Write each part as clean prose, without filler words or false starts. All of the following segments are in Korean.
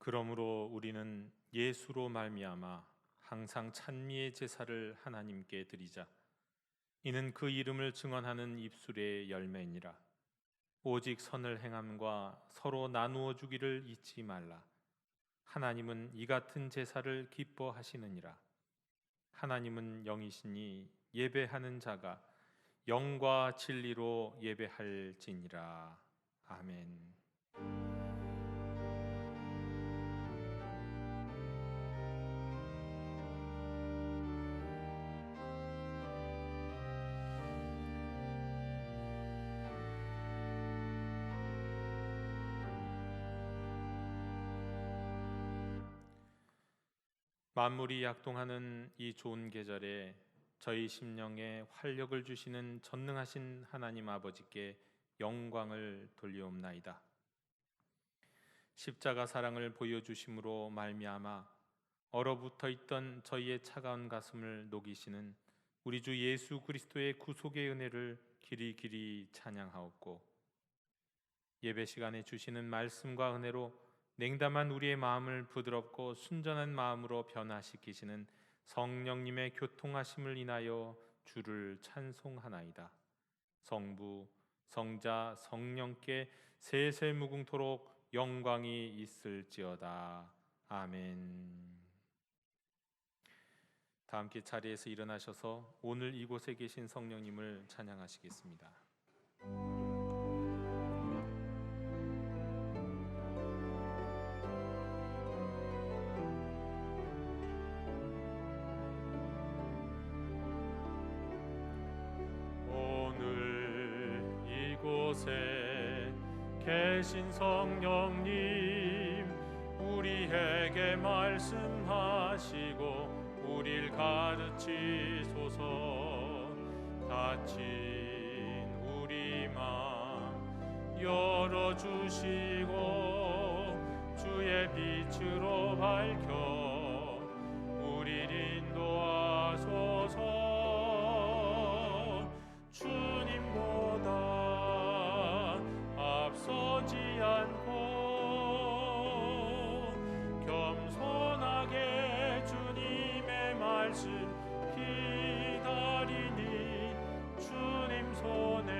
그러므로 우리는 예수로 말미암아 항상 찬미의 제사를 하나님께 드리자. 이는 그 이름을 증언하는 입술의 열매니라. 오직 선을 행함과 서로 나누어 주기를 잊지 말라. 하나님은 이 같은 제사를 기뻐하시느니라. 하나님은 영이시니 예배하는 자가 영과 진리로 예배할지니라. 아멘. 만물이 약동하는 이 좋은 계절에 저희 심령에 활력을 주시는 전능하신 하나님 아버지께 영광을 돌리옵나이다. 십자가 사랑을 보여주심으로 말미암아 얼어붙어 있던 저희의 차가운 가슴을 녹이시는 우리 주 예수 그리스도의 구속의 은혜를 길이 찬양하옵고, 예배 시간에 주시는 말씀과 은혜로 냉담한 우리의 마음을 부드럽고 순전한 마음으로 변화시키시는 성령님의 교통하심을 인하여 주를 찬송하나이다. 성부, 성자, 성령께 세세무궁토록 영광이 있을지어다. 아멘. 다 함께 자리에서 일어나셔서 오늘 이곳에 계신 성령님을 찬양하시겠습니다. 이곳에 계신 성령님, 우리에게 말씀하시고 우릴 가르치소서. 닫힌 우리 맘 열어주시고 주의 빛으로 밝혀 우릴 인도하소서. 앞서지 않고 겸손하게 주님의 말씀 기다리니 주님 손에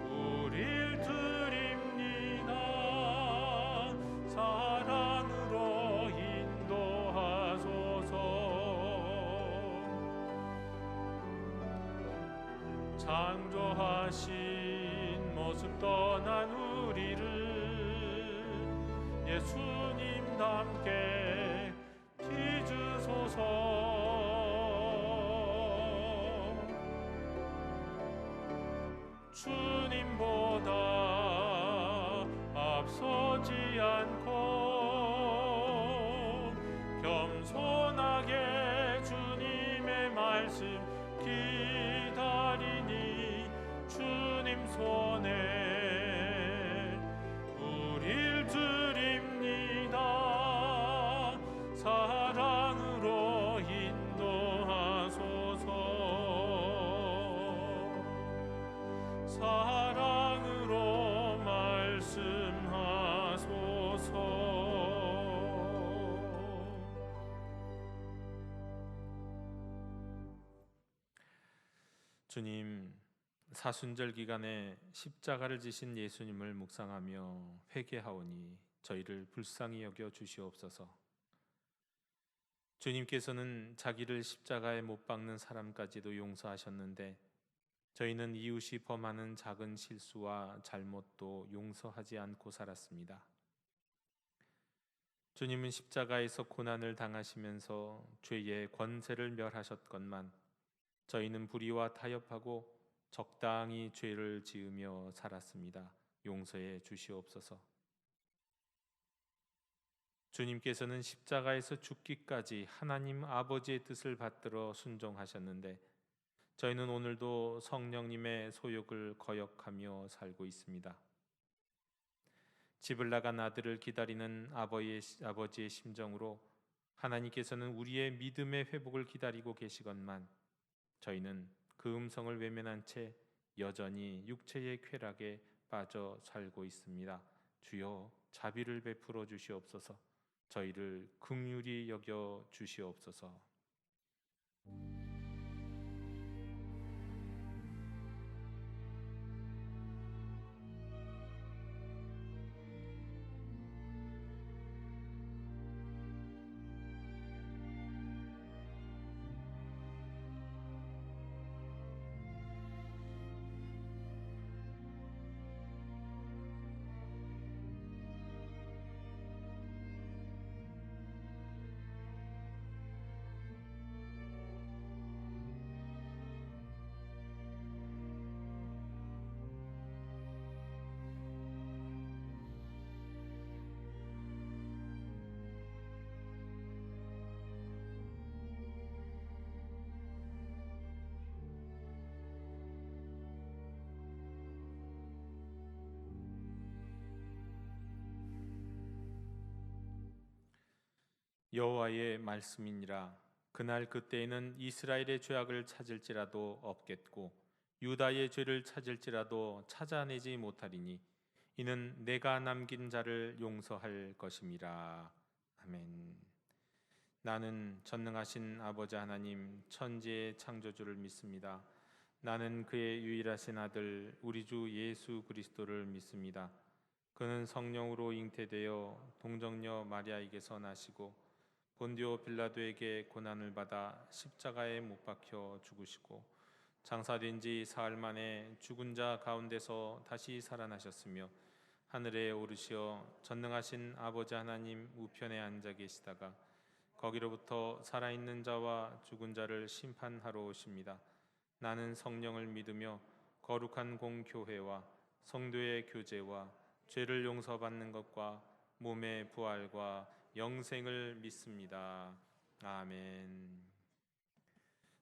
우릴 드립니다. 사랑으로 인도하소서. 창조하신 모습 떠난 우리를 예수님 닮게 빚으소서. 주님보다 앞서지 않고 겸손하게 주님의 말씀 기다리니 주님 손에 우릴 드립니다. 사랑으로 인도하소서. 사랑으로 말씀하소서. 주님, 사순절 기간에 십자가를 지신 예수님을 묵상하며 회개하오니 저희를 불쌍히 여겨 주시옵소서. 주님께서는 자기를 십자가에 못 박는 사람까지도 용서하셨는데 저희는 이웃이 범하는 작은 실수와 잘못도 용서하지 않고 살았습니다. 주님은 십자가에서 고난을 당하시면서 죄의 권세를 멸하셨건만 저희는 불의와 타협하고 적당히 죄를 지으며 살았습니다. 용서해 주시옵소서. 주님께서는 십자가에서 죽기까지 하나님 아버지의 뜻을 받들어 순종하셨는데 저희는 오늘도 성령님의 소욕을 거역하며 살고 있습니다. 집을 나간 아들을 기다리는 아버지의 심정으로 하나님께서는 우리의 믿음의 회복을 기다리고 계시건만 저희는 그 음성을 외면한 채 여전히 육체의 쾌락에 빠져 살고 있습니다. 주여 자비를 베풀어 주시옵소서. 저희를 긍휼히 여겨 주시옵소서. 여호와의 말씀이니라. 그날 그때에는 이스라엘의 죄악을 찾을지라도 없겠고 유다의 죄를 찾을지라도 찾아내지 못하리니 이는 내가 남긴 자를 용서할 것임이라. 아멘. 나는 전능하신 아버지 하나님 천지의 창조주를 믿습니다. 나는 그의 유일하신 아들 우리 주 예수 그리스도를 믿습니다. 그는 성령으로 잉태되어 동정녀 마리아에게서 나시고 본디오 빌라도에게 고난을 받아 십자가에 못 박혀 죽으시고 장사된 지 사흘 만에 죽은 자 가운데서 다시 살아나셨으며 하늘에 오르시어 전능하신 아버지 하나님 우편에 앉아 계시다가 거기로부터 살아있는 자와 죽은 자를 심판하러 오십니다. 나는 성령을 믿으며 거룩한 공교회와 성도의 교제와 죄를 용서받는 것과 몸의 부활과 영생을 믿습니다. 아멘.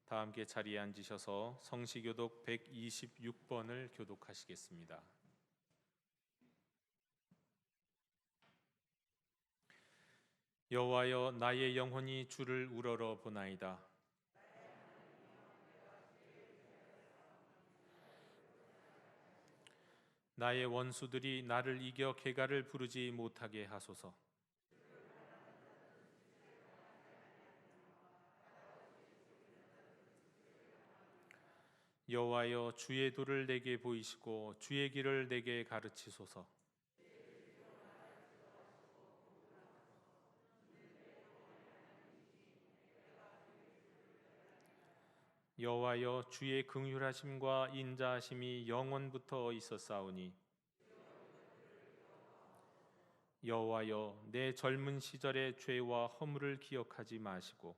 다 함께 자리에 앉으셔서 성시교독 126번을 교독하시겠습니다. 여호와여, 나의 영혼이 주를 우러러 보나이다. 나의 원수들이 나를 이겨 개가를 부르지 못하게 하소서. 여호와여, 주의 도를 내게 보이시고 주의 길을 내게 가르치소서. 여호와여, 주의 긍휼하심과 인자하심이 영원부터 있었사오니 여호와여, 내 젊은 시절의 죄와 허물을 기억하지 마시고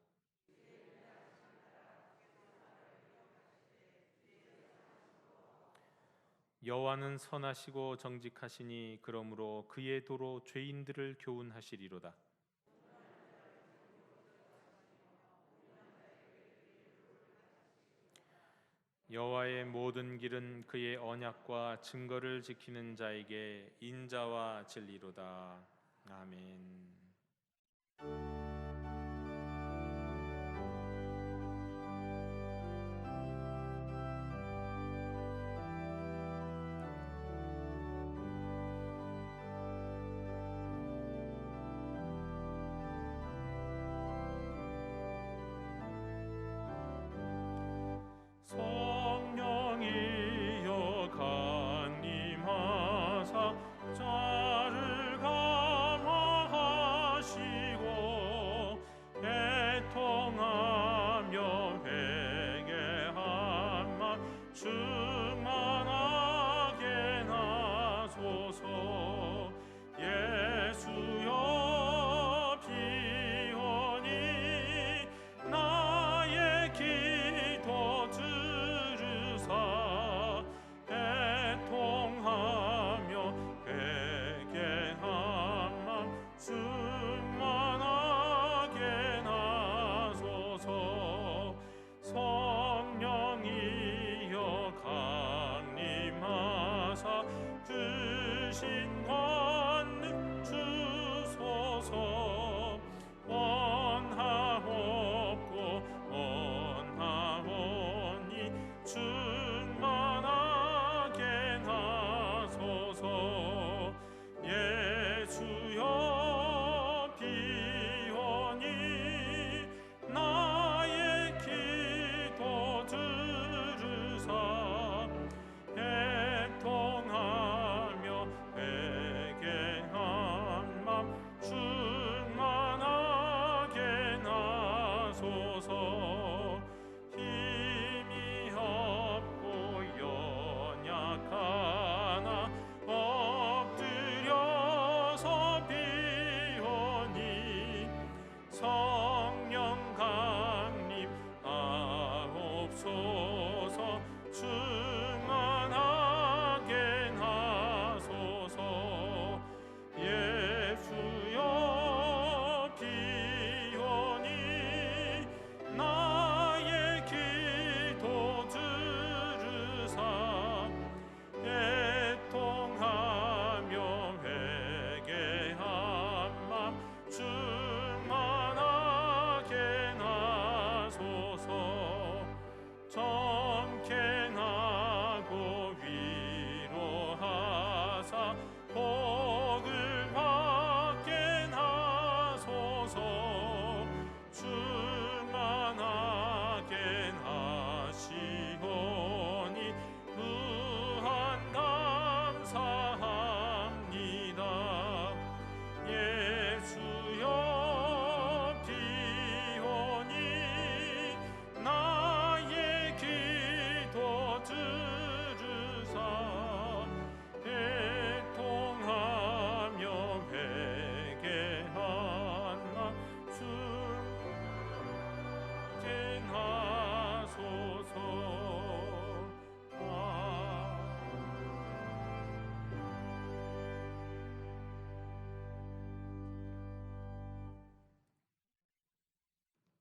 여호와는 선하시고 정직하시니 그러므로 그의 도로 죄인들을 교훈하시리로다. 여호와의 모든 길은 그의 언약과 증거를 지키는 자에게 인자와 진리로다. 아멘. 성령이여 강림하사 자를 감화하시고 애통하며 회개한 마 충만하게 나소서. 예수여 비오니 나의 기도 들으사 애통하며 회개한 맘 충만하게 나소서. 성령이여 강림하사 크신 권능 주소서. 원하옵고 원하오니 충만하게 나소서.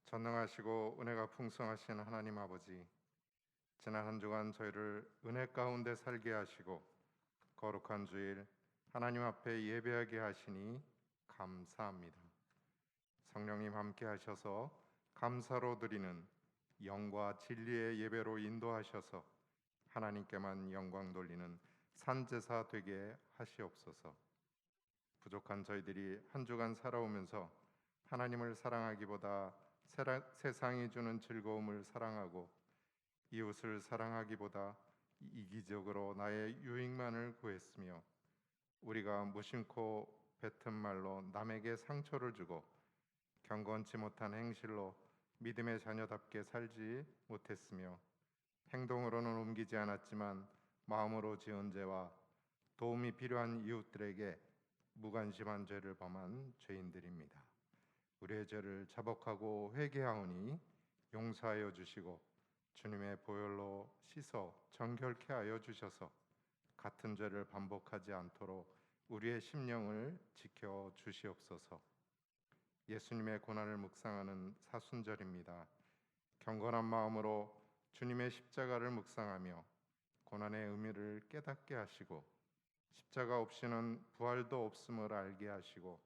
전능하시고 은혜가 풍성하신 하나님 아버지, 지난 한 주간 저희를 은혜 가운데 살게 하시고 거룩한 주일 하나님 앞에 예배하게 하시니 감사합니다. 성령님 함께 하셔서 감사로 드리는 영과 진리의 예배로 인도하셔서 하나님께만 영광 돌리는 산제사 되게 하시옵소서. 부족한 저희들이 한 주간 살아오면서 하나님을 사랑하기보다 세상이 주는 즐거움을 사랑하고 이웃을 사랑하기보다 이기적으로 나의 유익만을 구했으며 우리가 무심코 뱉은 말로 남에게 상처를 주고 경건치 못한 행실로 믿음의 자녀답게 살지 못했으며 행동으로는 옮기지 않았지만 마음으로 지은 죄와 도움이 필요한 이웃들에게 무관심한 죄를 범한 죄인들입니다. 우리의 죄를 자복하고 회개하오니 용서하여 주시고 주님의 보혈로 씻어 정결케 하여 주셔서 같은 죄를 반복하지 않도록 우리의 심령을 지켜 주시옵소서. 예수님의 고난을 묵상하는 사순절입니다. 경건한 마음으로 주님의 십자가를 묵상하며 고난의 의미를 깨닫게 하시고 십자가 없이는 부활도 없음을 알게 하시고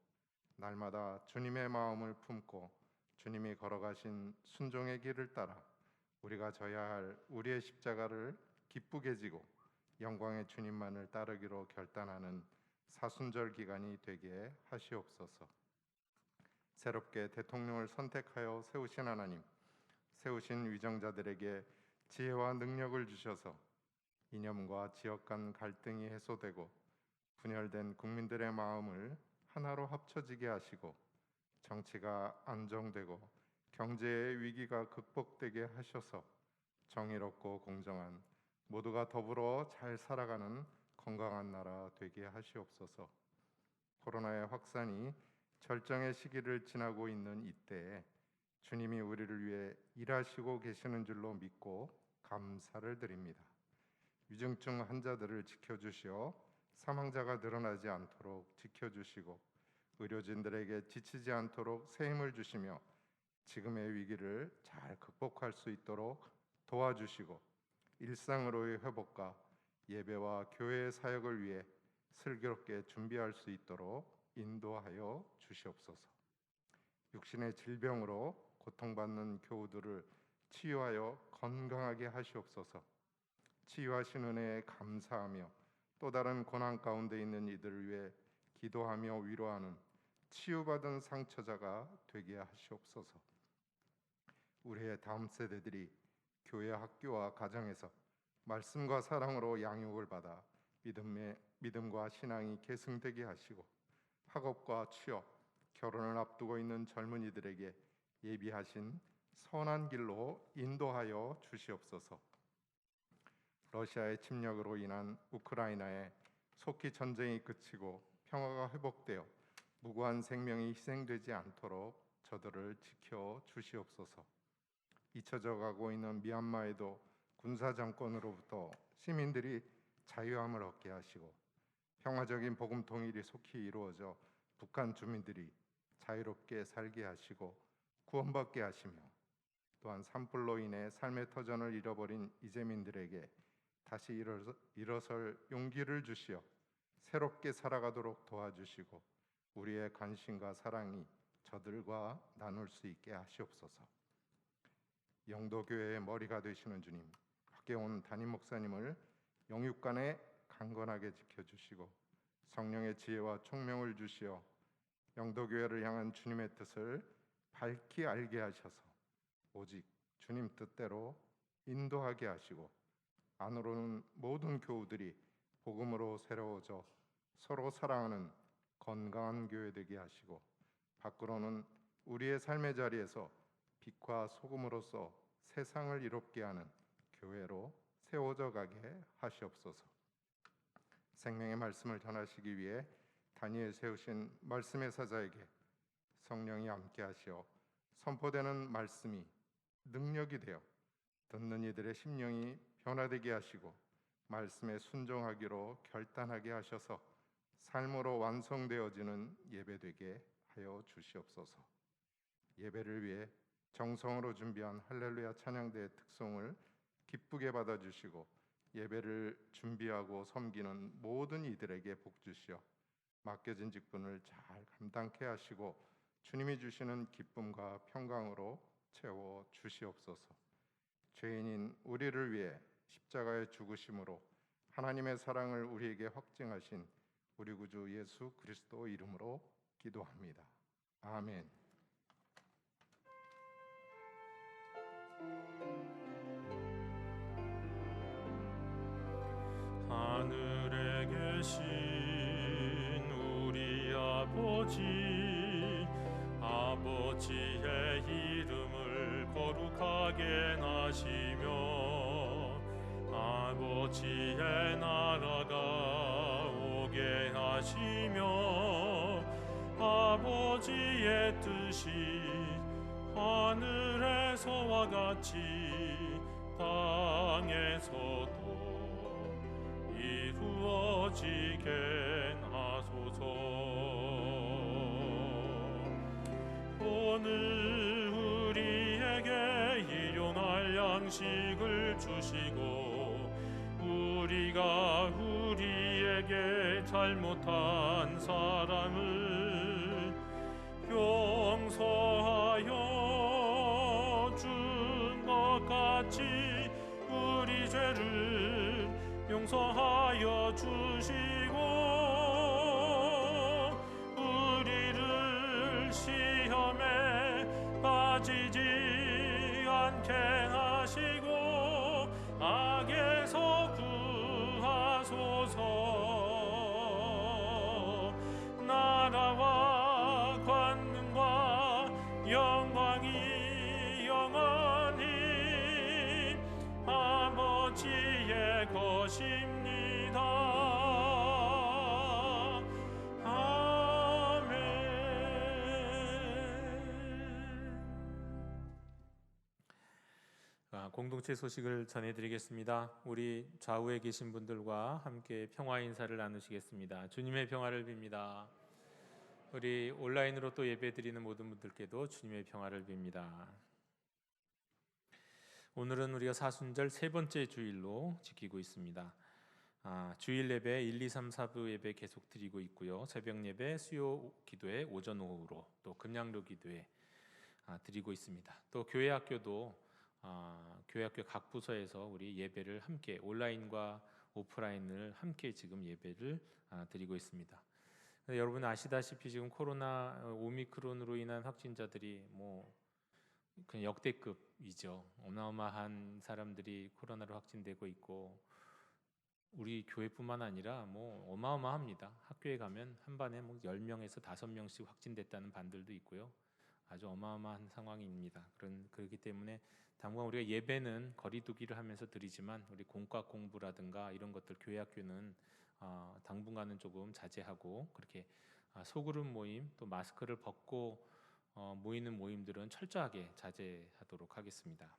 날마다 주님의 마음을 품고 주님이 걸어가신 순종의 길을 따라 우리가 져야 할 우리의 십자가를 기쁘게 지고 영광의 주님만을 따르기로 결단하는 사순절 기간이 되게 하시옵소서. 새롭게 대통령을 선택하여 세우신 하나님, 세우신 위정자들에게 지혜와 능력을 주셔서 이념과 지역 간 갈등이 해소되고 분열된 국민들의 마음을 하나로 합쳐지게 하시고 정치가 안정되고 경제의 위기가 극복되게 하셔서 정의롭고 공정한 모두가 더불어 잘 살아가는 건강한 나라 되게 하시옵소서. 코로나의 확산이 절정의 시기를 지나고 있는 이때에 주님이 우리를 위해 일하시고 계시는 줄로 믿고 감사를 드립니다. 위중증 환자들을 지켜주시어 사망자가 늘어나지 않도록 지켜주시고 의료진들에게 지치지 않도록 새 힘을 주시며 지금의 위기를 잘 극복할 수 있도록 도와주시고 일상으로의 회복과 예배와 교회의 사역을 위해 슬기롭게 준비할 수 있도록 인도하여 주시옵소서. 육신의 질병으로 고통받는 교우들을 치유하여 건강하게 하시옵소서. 치유하신 은혜에 감사하며 또 다른 고난 가운데 있는 이들을 위해 기도하며 위로하는 치유받은 상처자가 되게 하시옵소서. 우리의 다음 세대들이 교회, 학교와 가정에서 말씀과 사랑으로 양육을 받아 믿음과 신앙이 계승되게 하시고 학업과 취업, 결혼을 앞두고 있는 젊은이들에게 예비하신 선한 길로 인도하여 주시옵소서. 러시아의 침략으로 인한 우크라이나에 속히 전쟁이 그치고 평화가 회복되어 무고한 생명이 희생되지 않도록 저들을 지켜 주시옵소서. 잊혀져 가고 있는 미얀마에도 군사 정권으로부터 시민들이 자유함을 얻게 하시고 평화적인 복음 통일이 속히 이루어져 북한 주민들이 자유롭게 살게 하시고 구원받게 하시며 또한 산불로 인해 삶의 터전을 잃어버린 이재민들에게 다시 일어설 용기를 주시어 새롭게 살아가도록 도와주시고 우리의 관심과 사랑이 저들과 나눌 수 있게 하시옵소서. 영도교회의 머리가 되시는 주님, 박계온 담임 목사님을 영육간에 강건하게 지켜주시고 성령의 지혜와 총명을 주시어 영도교회를 향한 주님의 뜻을 밝히 알게 하셔서 오직 주님 뜻대로 인도하게 하시고 안으로는 모든 교우들이 복음으로 새로워져 서로 사랑하는 건강한 교회 되게 하시고 밖으로는 우리의 삶의 자리에서 빛과 소금으로서 세상을 이롭게 하는 교회로 세워져 가게 하시옵소서. 생명의 말씀을 전하시기 위해 다니엘 세우신 말씀의 사자에게 성령이 함께 하시어 선포되는 말씀이 능력이 되어 듣는 이들의 심령이 변화되게 하시고 말씀에 순종하기로 결단하게 하셔서 삶으로 완성되어지는 예배되게 하여 주시옵소서. 예배를 위해 정성으로 준비한 할렐루야 찬양대의 특송을 기쁘게 받아주시고 예배를 준비하고 섬기는 모든 이들에게 복 주시어 맡겨진 직분을 잘 감당케 하시고 주님이 주시는 기쁨과 평강으로 채워 주시옵소서. 죄인인 우리를 위해 십자가의 죽으심으로 하나님의 사랑을 우리에게 확증하신 우리 구주 예수 그리스도 이름으로 기도합니다. 아멘. 하늘에 계신 우리 아버지의 이름을 거룩하게 하시며 아버지의 나라가 오게 하시며 아버지의 뜻이 하늘에서와 같이 땅에서도 이루어지게 하소서. 오늘 우리에게 일용할 양식을 주시고 우리가 우리에게 잘못한 사람을 용서하여 준 것 같이 우리 죄를 용서하여 주시고 우리를 시험에 빠지지 않게 하시고 악에서 구하소서. 나라와 권능과 영광이 영원히 아버지의 것입니다. 아멘. 공동체 소식을 전해드리겠습니다. 우리 좌우에 계신 분들과 함께 평화 인사를 나누시겠습니다. 주님의 평화를 빕니다. 우리 온라인으로 또 예배드리는 모든 분들께도 주님의 평화를 빕니다. 오늘은 우리가 사순절 세 번째 주일로 지키고 있습니다. 주일 예배 1, 2, 3, 4부 예배 계속 드리고 있고요. 새벽 예배, 수요 기도회 오전 오후로 또 금양로 기도회 드리고 있습니다. 또 교회학교도 교회학교 각 부서에서 우리 예배를 함께 온라인과 오프라인을 함께 지금 예배를 드리고 있습니다. 여러분 아시다시피 지금 코로나 오미크론으로 인한 확진자들이 그냥 역대급이죠. 어마어마한 사람들이 코로나로 확진되고 있고 우리 교회뿐만 아니라 어마어마합니다. 학교에 가면 한 반에 10명에서 5명씩 확진됐다는 반들도 있고요. 아주 어마어마한 상황입니다. 그렇기 때문에 당분간 우리가 예배는 거리두기를 하면서 드리지만 우리 공과 공부라든가 이런 것들 교회 학교는 당분간은 조금 자제하고 그렇게 소그룹 모임 또 마스크를 벗고 모이는 모임들은 철저하게 자제하도록 하겠습니다.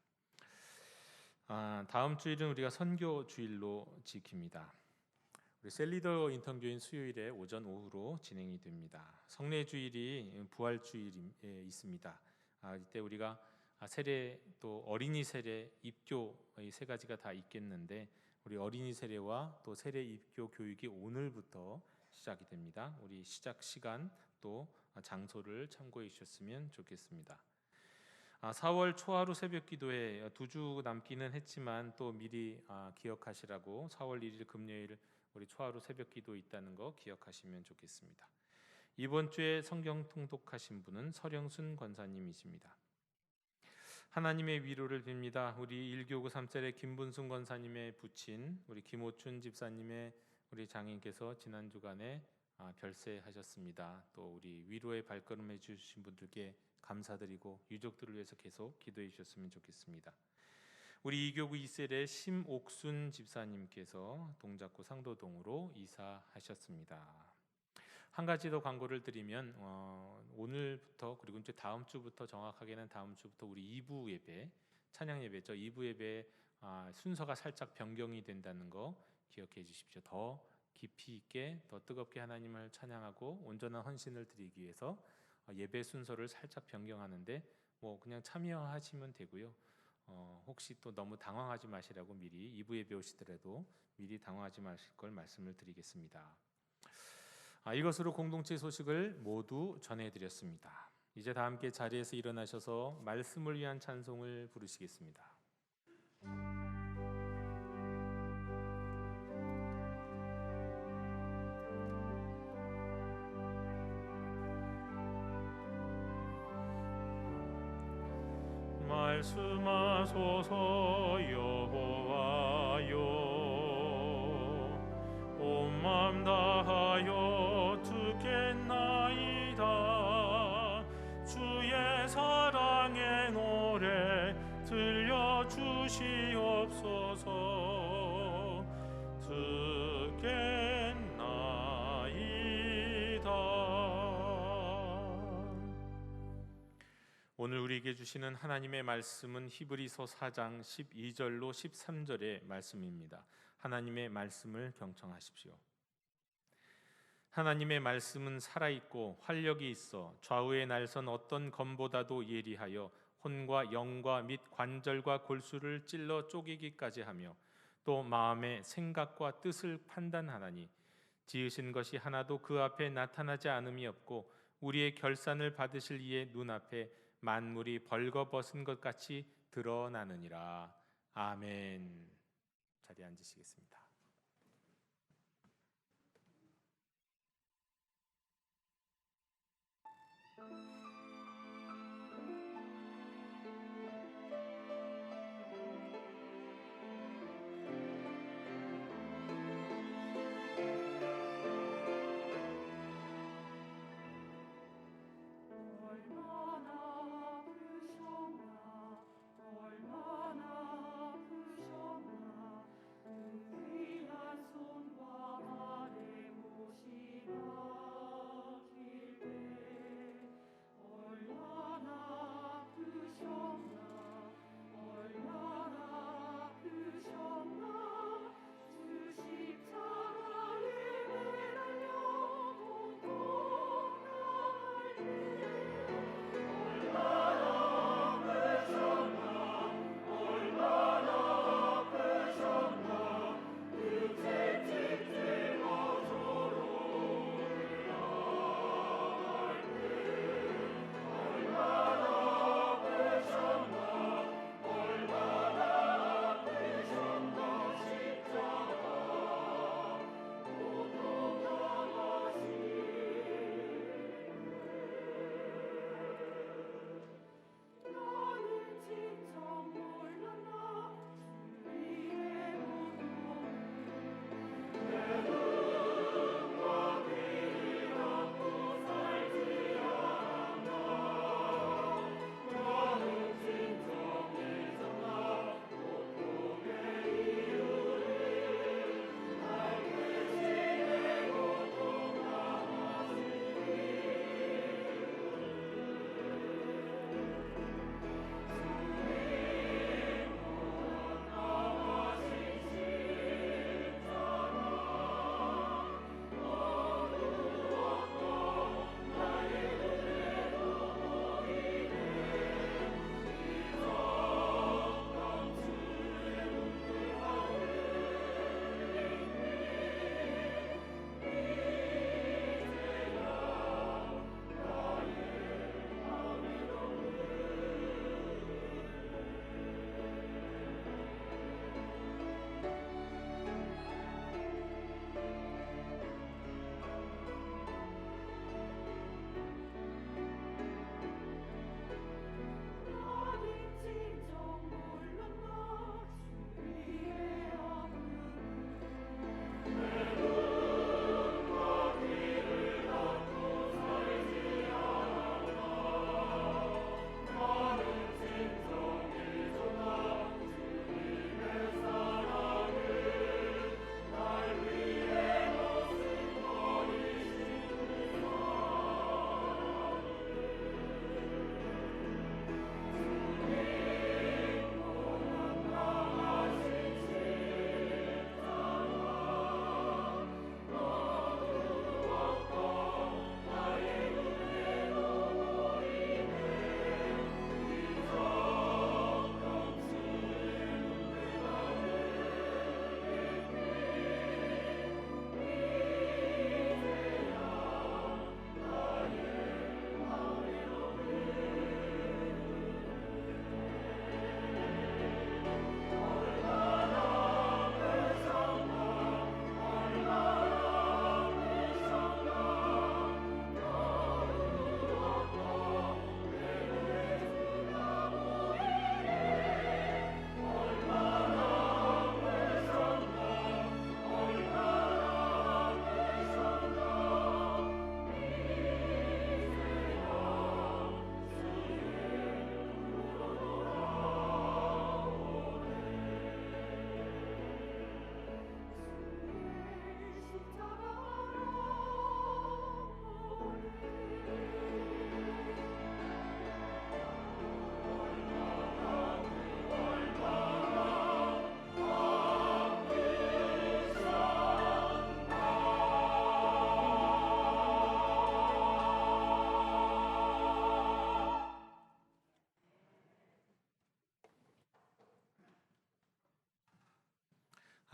다음 주일은 우리가 선교 주일로 지킵니다. 우리 셀리더 인턴교인 수요일에 오전 오후로 진행이 됩니다. 성례 주일이 부활 주일에 있습니다. 이때 우리가 세례 또 어린이 세례 입교 이 세 가지가 다 있겠는데 우리 어린이 세례와 또 세례 입교 교육이 오늘부터 시작이 됩니다. 우리 시작 시간 또 장소를 참고해 주셨으면 좋겠습니다. 4월 초하루 새벽 기도회 2주 남기는 했지만 또 미리 기억하시라고 4월 1일 금요일 우리 초하루 새벽 기도 있다는 거 기억하시면 좋겠습니다. 이번 주에 성경 통독하신 분은 서령순 권사님이십니다. 하나님의 위로를 빕니다. 우리 1교구 3셀의 김분순 권사님의 부친 우리 김호춘 집사님의 우리 장인께서 지난 주간에 별세하셨습니다. 또 우리 위로의 발걸음 해주신 분들께 감사드리고 유족들을 위해서 계속 기도해 주셨으면 좋겠습니다. 우리 2교구 2셀의 심옥순 집사님께서 동작구 상도동으로 이사하셨습니다. 한 가지 더 광고를 드리면 오늘부터 그리고 이제 다음 주부터 정확하게는 다음 주부터 우리 2부 예배 찬양 예배죠. 2부 예배 순서가 살짝 변경이 된다는 거 기억해 주십시오. 더 깊이 있게 더 뜨겁게 하나님을 찬양하고 온전한 헌신을 드리기 위해서 예배 순서를 살짝 변경하는데 뭐 그냥 참여하시면 되고요. 혹시 또 너무 당황하지 마시라고 미리 2부 예배 오시더라도 미리 당황하지 마실 걸 말씀을 드리겠습니다. 이것으로 공동체 소식을 모두 전해드렸습니다. 이제 다 함께 자리에서 일어나셔서 말씀을 위한 찬송을 부르시겠습니다. 말씀하소서 여호와여, 온 마음 다하여 듣겠나이다. 주의 사랑의 노래 들려주시옵소서. 듣겠나이다. 오늘 우리에게 주시는 하나님의 말씀은 히브리서 4장 12절로 13절의 말씀입니다. 하나님의 말씀을 경청하십시오. 하나님의 말씀은 살아있고 활력이 있어 좌우에 날선 어떤 검보다도 예리하여 혼과 영과 및 관절과 골수를 찔러 쪼개기까지 하며 또 마음의 생각과 뜻을 판단하나니 지으신 것이 하나도 그 앞에 나타나지 않음이 없고 우리의 결산을 받으실 이의 눈앞에 만물이 벌거벗은 것 같이 드러나느니라. 아멘. 자리에 앉으시겠습니다.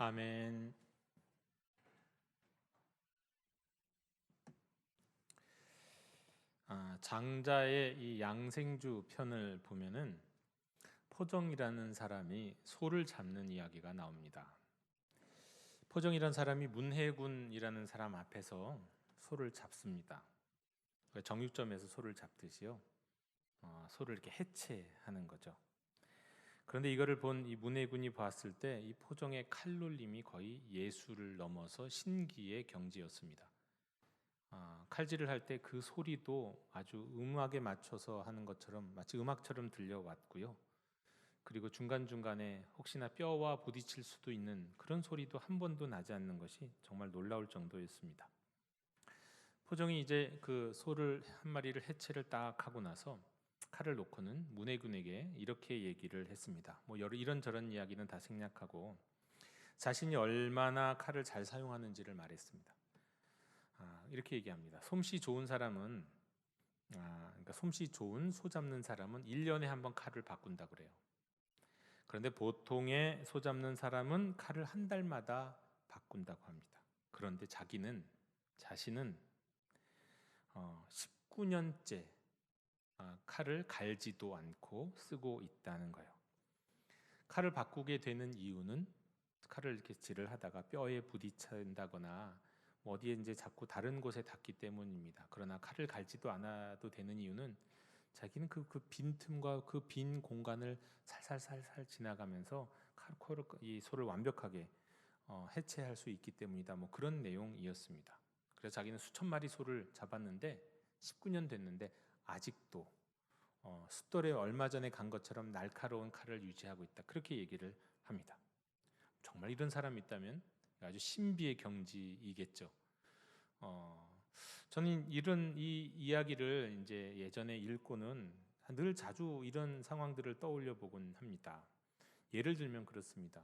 아멘. 장자의 이 양생주 편을 보면은 포정이라는 사람이 소를 잡는 이야기가 나옵니다. 포정이라는 사람이 문해군이라는 사람 앞에서 소를 잡습니다. 정육점에서 소를 잡듯이요. 소를 이렇게 해체하는 거죠. 그런데 이거를 본 이 문해군이 봤을 때 이 포정의 칼놀림이 거의 예술을 넘어서 신기의 경지였습니다. 칼질을 할 때 그 소리도 아주 음악에 맞춰서 하는 것처럼 마치 음악처럼 들려왔고요. 그리고 중간중간에 혹시나 뼈와 부딪힐 수도 있는 그런 소리도 한 번도 나지 않는 것이 정말 놀라울 정도였습니다. 포정이 이제 그 소를 한 마리를 해체를 딱 하고 나서 칼을 놓고는 문해군에게 이렇게 얘기를 했습니다. 뭐 이런저런 이야기는 다 생략하고 자신이 얼마나 칼을 잘 사용하는지를 말했습니다. 이렇게 얘기합니다. 솜씨 좋은 사람은 그러니까 솜씨 좋은 소 잡는 사람은 1년에 한 번 칼을 바꾼다 그래요. 그런데 보통의 소 잡는 사람은 칼을 한 달마다 바꾼다고 합니다. 그런데 자신은 19년째 칼을 갈지도 않고 쓰고 있다는 거예요. 칼을 바꾸게 되는 이유는 칼을 이렇게 질을 하다가 뼈에 부딪힌다거나 뭐 어디에 이제 자꾸 다른 곳에 닿기 때문입니다. 그러나 칼을 갈지도 않아도 되는 이유는 자기는 그 빈틈과 그 빈 공간을 살살살살 지나가면서 이 소를 완벽하게 해체할 수 있기 때문이다. 뭐 그런 내용이었습니다. 그래서 자기는 수천 마리 소를 잡았는데 19년 됐는데 아직도 숫돌에 얼마 전에 간 것처럼 날카로운 칼을 유지하고 있다. 그렇게 얘기를 합니다. 정말 이런 사람이 있다면 아주 신비의 경지이겠죠. 저는 이 이야기를 이제 예전에 읽고는 늘 자주 이런 상황들을 떠올려 보곤 합니다. 예를 들면 그렇습니다.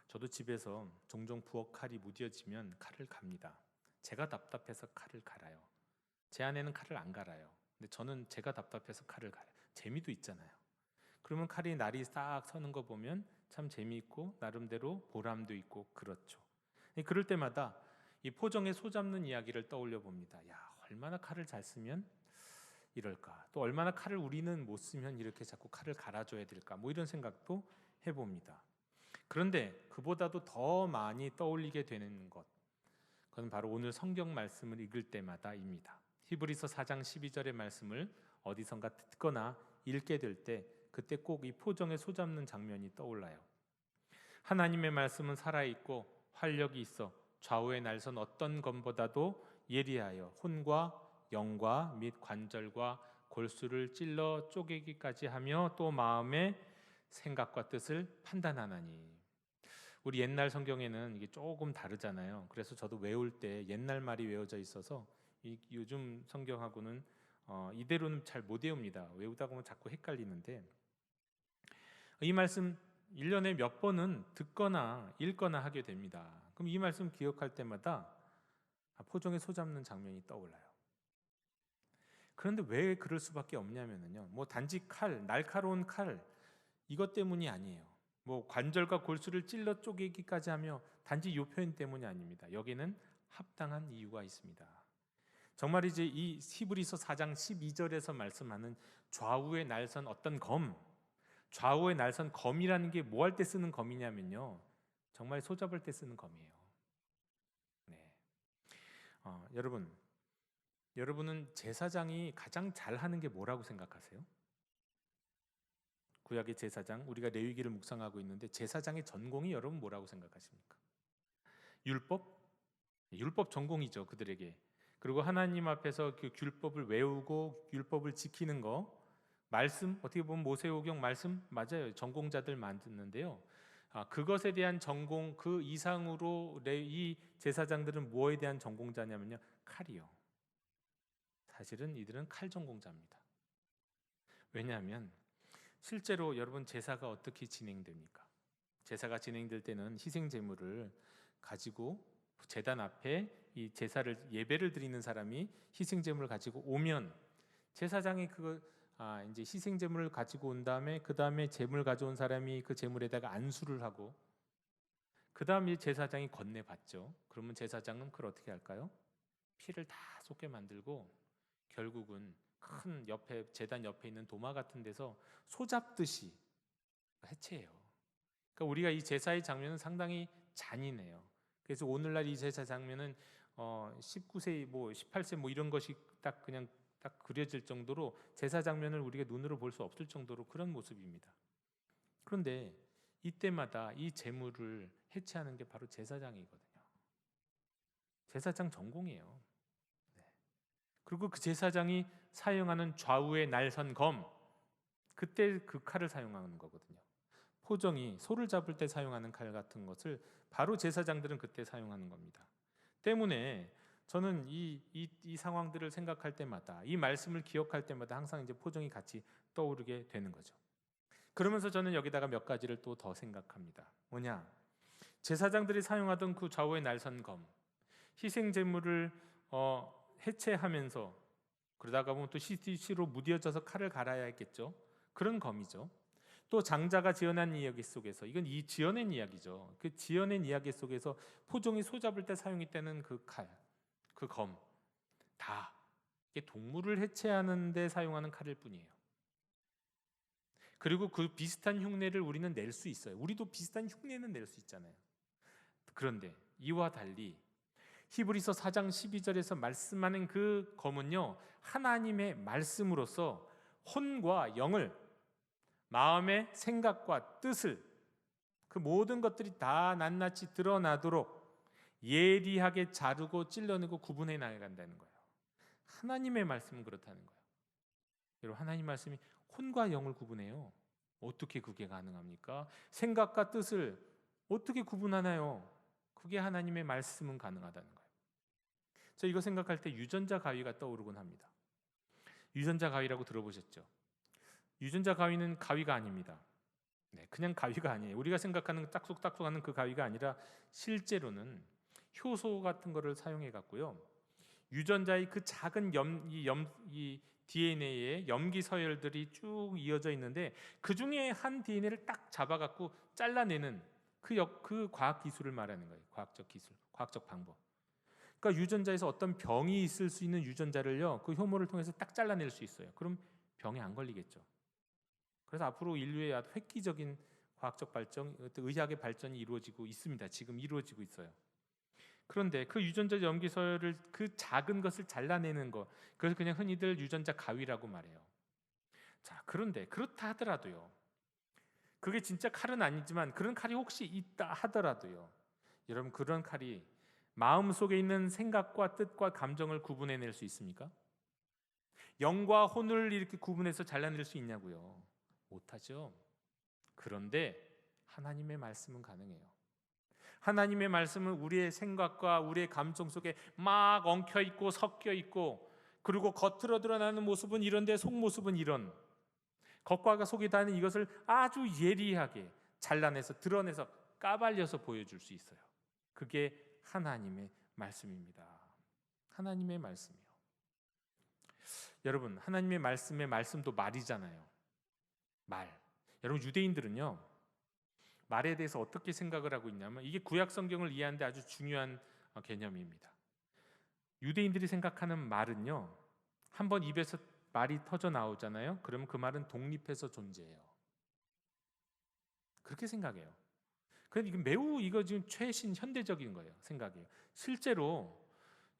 저도 집에서 종종 부엌 칼이 무뎌지면 칼을 갑니다. 제가 답답해서 칼을 갈아요. 제 아내는 칼을 안 갈아요. 근데 저는 제가 답답해서 칼을 갈아요. 재미도 있잖아요. 그러면 칼이 날이 싹 서는 거 보면 참 재미있고 나름대로 보람도 있고 그렇죠. 그럴 때마다 이 포정의 소 잡는 이야기를 떠올려 봅니다. 야, 얼마나 칼을 잘 쓰면 이럴까? 또 얼마나 칼을 우리는 못 쓰면 이렇게 자꾸 칼을 갈아줘야 될까? 뭐 이런 생각도 해봅니다. 그런데 그보다도 더 많이 떠올리게 되는 것, 그건 바로 오늘 성경 말씀을 읽을 때마다입니다. 히브리서 4장 12절의 말씀을 어디선가 듣거나 읽게 될 때 그때 꼭 이 포정의 소 잡는 장면이 떠올라요. 하나님의 말씀은 살아있고 활력이 있어 좌우의 날선 어떤 검보다도 예리하여 혼과 영과 및 관절과 골수를 찔러 쪼개기까지 하며 또 마음의 생각과 뜻을 판단하나니. 우리 옛날 성경에는 이게 조금 다르잖아요. 그래서 저도 외울 때 옛날 말이 외워져 있어서 요즘 성경하고는 이대로는 잘 못 외웁니다. 외우다 보면 자꾸 헷갈리는데 이 말씀 1년에 몇 번은 듣거나 읽거나 하게 됩니다. 그럼 이 말씀 기억할 때마다 포정의 소 잡는 장면이 떠올라요. 그런데 왜 그럴 수밖에 없냐면요. 뭐 단지 칼, 날카로운 칼 이것 때문이 아니에요. 뭐 관절과 골수를 찔러 쪼개기까지 하며 단지 이 표현 때문이 아닙니다. 여기는 합당한 이유가 있습니다. 정말이지 이 히브리서 4장 12절에서 말씀하는 좌우의 날선 어떤 검, 좌우의 날선 검이라는 게 뭐 할 때 쓰는 검이냐면요, 정말 소 잡을 때 쓰는 검이에요. 네. 여러분은 제사장이 가장 잘하는 게 뭐라고 생각하세요? 구약의 제사장, 우리가 레위기를 묵상하고 있는데 제사장의 전공이 여러분 뭐라고 생각하십니까? 율법 전공이죠, 그들에게. 그리고 하나님 앞에서 그 율법을 외우고 율법을 지키는 거, 말씀, 어떻게 보면 모세오경 말씀 맞아요. 전공자들 만드는데요. 그것에 대한 전공, 그 이상으로 이 제사장들은 무엇에 대한 전공자냐면요, 칼이요. 사실은 이들은 칼 전공자입니다. 왜냐하면 실제로 여러분 제사가 어떻게 진행됩니까? 제사가 진행될 때는 희생 제물을 가지고 제단 앞에 이 제사를 예배를 드리는 사람이 희생 제물을 가지고 오면 제사장이 이제 희생 제물을 가지고 온 다음에 그 다음에 제물 가져온 사람이 그 제물에다가 안수를 하고 그 다음 이 제사장이 건네받죠. 그러면 제사장은 그걸 어떻게 할까요? 피를 다 쏟게 만들고 결국은 큰 옆에 제단 옆에 있는 도마 같은 데서 소잡듯이 해체해요. 그러니까 우리가 이 제사의 장면은 상당히 잔인해요. 그래서 오늘날 이 제사 장면은 19세, 18세 이런 것이 딱 그냥 딱 그려질 정도로 제사 장면을 우리가 눈으로 볼 수 없을 정도로 그런 모습입니다. 그런데 이때마다 이 제물을 해체하는 게 바로 제사장이거든요. 제사장 전공이에요. 네. 그리고 그 제사장이 사용하는 좌우의 날선 검, 그때 그 칼을 사용하는 거거든요. 포정이 소를 잡을 때 사용하는 칼 같은 것을 바로 제사장들은 그때 사용하는 겁니다. 때문에 저는 이 상황들을 생각할 때마다, 이 말씀을 기억할 때마다 항상 이제 포정이 같이 떠오르게 되는 거죠. 그러면서 저는 여기다가 몇 가지를 또 더 생각합니다. 뭐냐? 제사장들이 사용하던 그 좌우의 날선 검, 희생 제물을 해체하면서 그러다가 보면 또 CTC로 무뎌져서 칼을 갈아야 했겠죠. 그런 검이죠. 또 장자가 지어낸 이야기 속에서, 이건 이 지어낸 이야기죠. 그 지어낸 이야기 속에서 포종이 소잡을 때 사용했다는 그 칼, 그 검, 다 이게 동물을 해체하는 데 사용하는 칼일 뿐이에요. 그리고 그 비슷한 흉내를 우리는 낼 수 있어요. 우리도 비슷한 흉내는 낼 수 있잖아요. 그런데 이와 달리 히브리서 4장 12절에서 말씀하는 그 검은요, 하나님의 말씀으로서 혼과 영을, 마음의 생각과 뜻을, 그 모든 것들이 다 낱낱이 드러나도록 예리하게 자르고 찔러내고 구분해 나간다는 거예요. 하나님의 말씀은 그렇다는 거예요. 여러분, 하나님 말씀이 혼과 영을 구분해요. 어떻게 그게 가능합니까? 생각과 뜻을 어떻게 구분하나요? 그게 하나님의 말씀은 가능하다는 거예요. 저 이거 생각할 때 유전자 가위가 떠오르곤 합니다. 유전자 가위라고 들어보셨죠? 유전자 가위는 가위가 아닙니다. 네, 그냥 가위가 아니에요. 우리가 생각하는 딱쏙딱쏙하는 그 가위가 아니라 실제로는 효소 같은 거를 사용해 갖고요. 유전자의 그 작은 이 DNA의 염기 서열들이 쭉 이어져 있는데 그 중에 한 DNA를 딱 잡아 갖고 잘라내는 그 과학 기술을 말하는 거예요. 과학적 기술, 과학적 방법. 그러니까 유전자에서 어떤 병이 있을 수 있는 유전자를요, 그 효모를 통해서 딱 잘라낼 수 있어요. 그럼 병에 안 걸리겠죠. 그래서 앞으로 인류의 아주 획기적인 과학적 발전, 의학의 발전이 이루어지고 있습니다. 지금 이루어지고 있어요. 그런데 그 유전자 염기서열을 그 작은 것을 잘라내는 것, 그래서 그냥 흔히들 유전자 가위라고 말해요. 자, 그런데 그렇다 하더라도요, 그게 진짜 칼은 아니지만 그런 칼이 혹시 있다 하더라도요, 여러분, 그런 칼이 마음 속에 있는 생각과 뜻과 감정을 구분해낼 수 있습니까? 영과 혼을 이렇게 구분해서 잘라낼 수 있냐고요? 못하죠. 그런데 하나님의 말씀은 가능해요. 하나님의 말씀은 우리의 생각과 우리의 감정 속에 막 엉켜 있고 섞여 있고, 그리고 겉으로 드러나는 모습은 이런데 속모습은 이런, 겉과 속이 다른 이것을 아주 예리하게 잘라내서 드러내서 까발려서 보여줄 수 있어요. 그게 하나님의 말씀입니다. 하나님의 말씀이요. 여러분, 하나님의 말씀의 말씀도 말이잖아요. 말. 여러분, 유대인들은요, 말에 대해서 어떻게 생각을 하고 있냐면, 이게 구약 성경을 이해하는데 아주 중요한 개념입니다. 유대인들이 생각하는 말은요, 한번 입에서 말이 터져 나오잖아요. 그러면 그 말은 독립해서 존재해요. 그렇게 생각해요. 그런데 이거 지금 최신 현대적인 거예요. 생각이에요. 실제로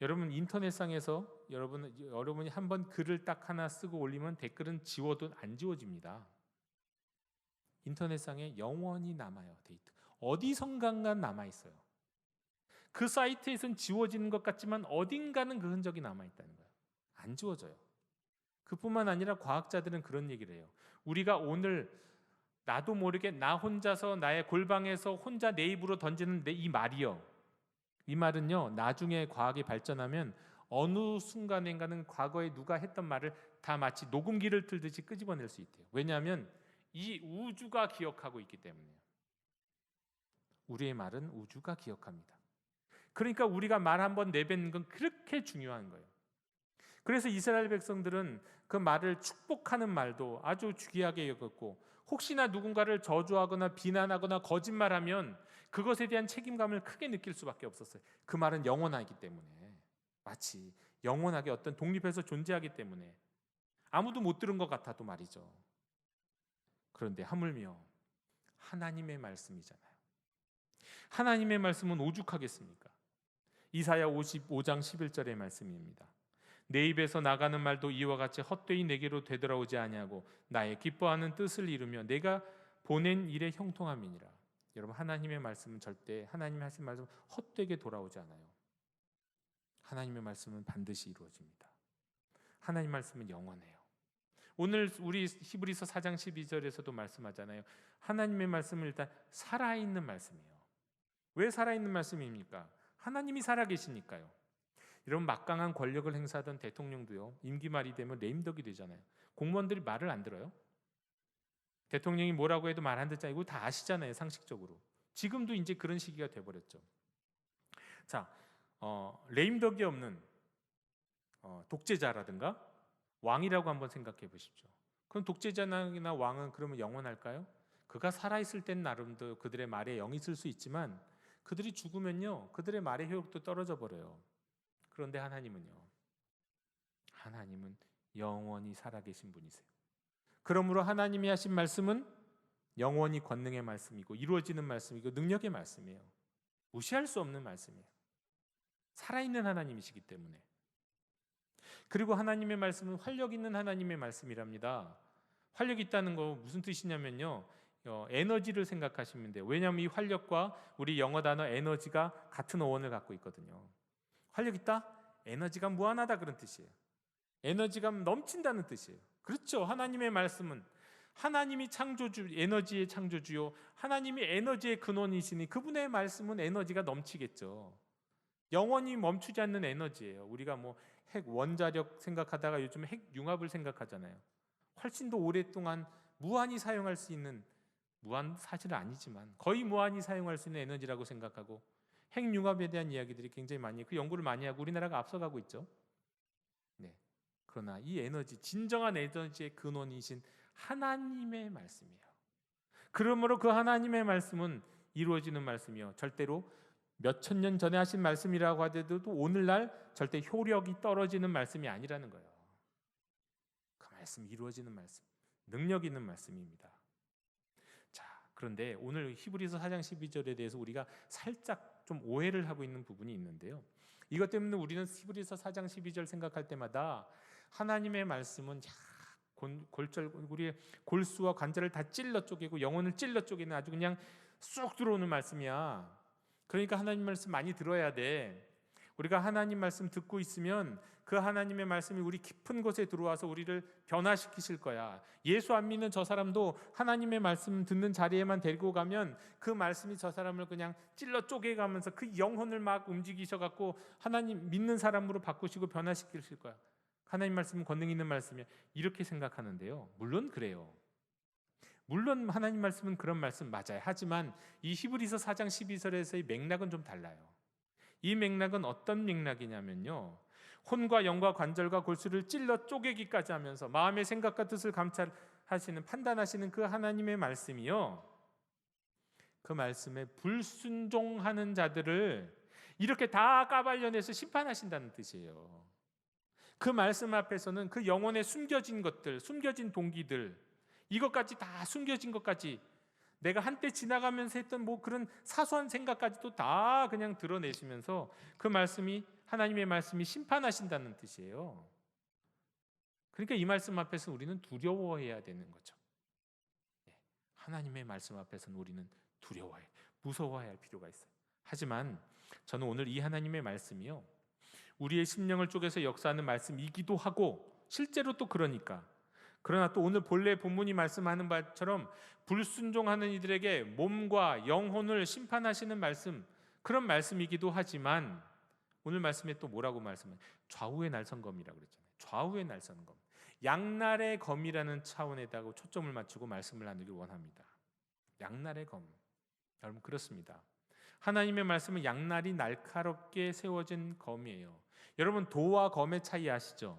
여러분 인터넷상에서 여러분이 한번 글을 딱 하나 쓰고 올리면 댓글은 지워도 안 지워집니다. 인터넷상에 영원히 남아요. 데이터 어디선가 남아 있어요. 그 사이트에선 지워지는 것 같지만 어딘가는 그 흔적이 남아 있다는 거예요. 안 지워져요. 그뿐만 아니라 과학자들은 그런 얘기를 해요. 우리가 오늘 나도 모르게 나 혼자서 나의 골방에서 혼자 내 입으로 던지는 이 말이요, 이 말은요, 나중에 과학이 발전하면 어느 순간인가는 과거에 누가 했던 말을 다 마치 녹음기를 틀듯이 끄집어낼 수 있대요. 왜냐하면 이 우주가 기억하고 있기 때문에요. 우리의 말은 우주가 기억합니다. 그러니까 우리가 말 한번 내뱉는 건 그렇게 중요한 거예요. 그래서 이스라엘 백성들은 그 말을 축복하는 말도 아주 귀하게 여겼고, 혹시나 누군가를 저주하거나 비난하거나 거짓말하면 그것에 대한 책임감을 크게 느낄 수밖에 없었어요. 그 말은 영원하기 때문에, 마치 영원하게 어떤 독립해서 존재하기 때문에 아무도 못 들은 것 같아도 말이죠. 그런데 하물며 하나님의 말씀이잖아요. 하나님의 말씀은 오죽하겠습니까? 이사야 55장 11절의 말씀입니다. 내 입에서 나가는 말도 이와 같이 헛되이 내게로 되돌아오지 아니하고 나의 기뻐하는 뜻을 이루며 내가 보낸 일에 형통함이니라. 여러분, 하나님의 말씀은 절대, 하나님이 하신 말씀은 헛되게 돌아오지 않아요. 하나님의 말씀은 반드시 이루어집니다. 하나님 말씀은 영원해요. 오늘 우리 히브리서 4장 12절에서도 말씀하잖아요. 하나님의 말씀은 일단 살아있는 말씀이에요. 왜 살아있는 말씀입니까? 하나님이 살아계시니까요. 이런 막강한 권력을 행사하던 대통령도요, 임기 말이 되면 레임덕이 되잖아요. 공무원들이 말을 안 들어요. 대통령이 뭐라고 해도 말 안 듣잖아요. 이거 다 아시잖아요, 상식적으로. 지금도 이제 그런 시기가 돼버렸죠. 자, 레임덕이 없는 독재자라든가 왕이라고 한번 생각해 보십시오. 그럼 독재자나 왕은 그러면 영원할까요? 그가 살아있을 땐 나름대로 그들의 말에 영이 있을 수 있지만 그들이 죽으면요, 그들의 말의 효력도 떨어져 버려요. 그런데 하나님은요, 하나님은 영원히 살아계신 분이세요. 그러므로 하나님이 하신 말씀은 영원히 권능의 말씀이고 이루어지는 말씀이고 능력의 말씀이에요. 무시할 수 없는 말씀이에요. 살아있는 하나님이시기 때문에. 그리고 하나님의 말씀은 활력 있는 하나님의 말씀이랍니다. 활력 있다는 거 무슨 뜻이냐면요, 에너지를 생각하시면 돼요. 왜냐하면 이 활력과 우리 영어 단어 에너지가 같은 어원을 갖고 있거든요. 활력 있다? 에너지가 무한하다, 그런 뜻이에요. 에너지가 넘친다는 뜻이에요. 그렇죠. 하나님의 말씀은 하나님이 창조주, 에너지의 창조주요, 하나님이 에너지의 근원이시니 그분의 말씀은 에너지가 넘치겠죠. 영원히 멈추지 않는 에너지예요. 우리가 뭐 핵 원자력 생각하다가 요즘 핵 융합을 생각하잖아요. 훨씬 더 오랫동안 무한히 사용할 수 있는, 무한 사실은 아니지만 거의 무한히 사용할 수 있는 에너지라고 생각하고, 핵 융합에 대한 이야기들이 굉장히 많이, 그 연구를 많이 하고 우리나라가 앞서가고 있죠. 네. 그러나 이 에너지, 진정한 에너지의 근원이신 하나님의 말씀이에요. 그러므로 그 하나님의 말씀은 이루어지는 말씀이요, 절대로 몇천 년 전에 하신 말씀이라고 하더라도 오늘날 절대 효력이 떨어지는 말씀이 아니라는 거예요. 그 말씀, 이루어지는 말씀, 능력 있는 말씀입니다. 자, 그런데 오늘 히브리서 4장 12절에 대해서 우리가 살짝 좀 오해를 하고 있는 부분이 있는데요. 이것 때문에 우리는 히브리서 4장 12절 생각할 때마다 하나님의 말씀은 우리의 골수와 관절을 다 찔러 쪼개고 영혼을 찔러 쪼개는 아주 그냥 쏙 들어오는 말씀이야. 그러니까 하나님 말씀 많이 들어야 돼. 우리가 하나님 말씀 듣고 있으면 그 하나님의 말씀이 우리 깊은 곳에 들어와서 우리를 변화시키실 거야. 예수 안 믿는 저 사람도 하나님의 말씀 듣는 자리에만 데리고 가면 그 말씀이 저 사람을 그냥 찔러 쪼개가면서 그 영혼을 막 움직이셔갖고 하나님 믿는 사람으로 바꾸시고 변화시키실 거야. 하나님 말씀은 권능 있는 말씀이야. 이렇게 생각하는데요, 물론 그래요. 물론 하나님 말씀은 그런 말씀 맞아요. 하지만 이 히브리서 4장 12절에서의 맥락은 좀 달라요. 이 맥락은 어떤 맥락이냐면요, 혼과 영과 관절과 골수를 찔러 쪼개기까지 하면서 마음의 생각과 뜻을 감찰하시는, 판단하시는 그 하나님의 말씀이요, 그 말씀에 불순종하는 자들을 이렇게 다 까발려내서 심판하신다는 뜻이에요. 그 말씀 앞에서는 그 영혼에 숨겨진 것들, 숨겨진 동기들, 이것까지 다 숨겨진 것까지, 내가 한때 지나가면서 했던 뭐 그런 사소한 생각까지도 다 그냥 드러내시면서 그 말씀이, 하나님의 말씀이 심판하신다는 뜻이에요. 그러니까 이 말씀 앞에서 우리는 두려워해야 되는 거죠. 하나님의 말씀 앞에서는 우리는 두려워해, 무서워해야 할 필요가 있어요. 하지만 저는 오늘 이 하나님의 말씀이요, 우리의 심령을 쪼개서 역사하는 말씀이기도 하고 실제로 또 그러니까, 그러나 또 오늘 본래 본문이 말씀하는 바처럼 불순종하는 이들에게 몸과 영혼을 심판하시는 말씀, 그런 말씀이기도 하지만 오늘 말씀에 또 뭐라고 말씀해요? 좌우의 날선검이라고 그랬잖아요. 좌우의 날선검, 양날의 검이라는 차원에다가 초점을 맞추고 말씀을 나누길 원합니다. 양날의 검, 여러분 그렇습니다. 하나님의 말씀은 양날이 날카롭게 세워진 검이에요. 여러분 도와 검의 차이 아시죠?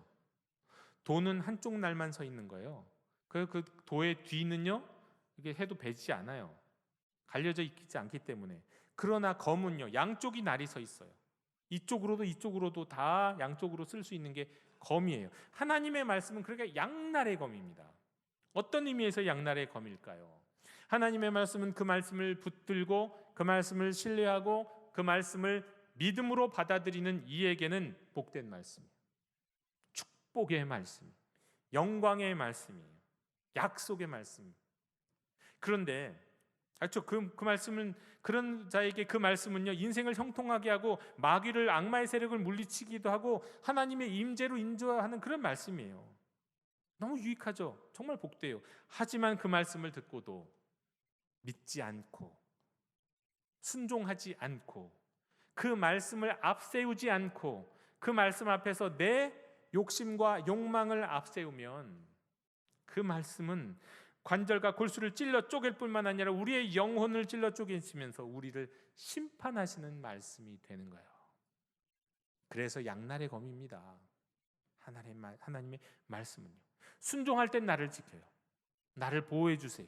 도는 한쪽 날만 서 있는 거예요. 그 도의 뒤는요, 이게 해도 배지지 않아요. 갈려져 있지 않기 때문에. 그러나 검은요, 양쪽이 날이 서 있어요. 이쪽으로도 이쪽으로도 다 양쪽으로 쓸 수 있는 게 검이에요. 하나님의 말씀은 그러니까 양날의 검입니다. 어떤 의미에서 양날의 검일까요? 하나님의 말씀은 그 말씀을 붙들고 그 말씀을 신뢰하고 그 말씀을 믿음으로 받아들이는 이에게는 복된 말씀이에요. 축복의 말씀, 영광의 말씀이에요. 약속의 말씀. 그런데 그 말씀은 그런 자에게 그 말씀은요 인생을 형통하게 하고 마귀를 악마의 세력을 물리치기도 하고 하나님의 임재로 인도하는 그런 말씀이에요. 너무 유익하죠. 정말 복돼요. 하지만 그 말씀을 듣고도 믿지 않고 순종하지 않고 그 말씀을 앞세우지 않고 그 말씀 앞에서 내 욕심과 욕망을 앞세우면 그 말씀은 관절과 골수를 찔러 쪼갤 뿐만 아니라 우리의 영혼을 찔러 쪼개시면서 우리를 심판하시는 말씀이 되는 거예요. 그래서 양날의 검입니다. 하나님의 말씀은요. 순종할 땐 나를 지켜요. 나를 보호해 주세요.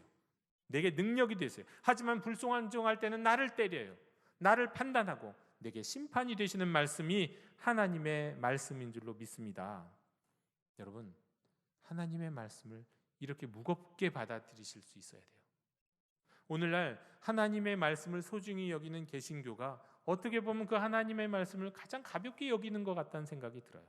내게 능력이 되세요. 하지만 불순종할 때는 나를 때려요. 나를 판단하고 내게 심판이 되시는 말씀이 하나님의 말씀인 줄로 믿습니다. 여러분, 하나님의 말씀을 이렇게 무겁게 받아들이실 수 있어야 돼요. 오늘날 하나님의 말씀을 소중히 여기는 개신교가 어떻게 보면 그 하나님의 말씀을 가장 가볍게 여기는 것 같다는 생각이 들어요.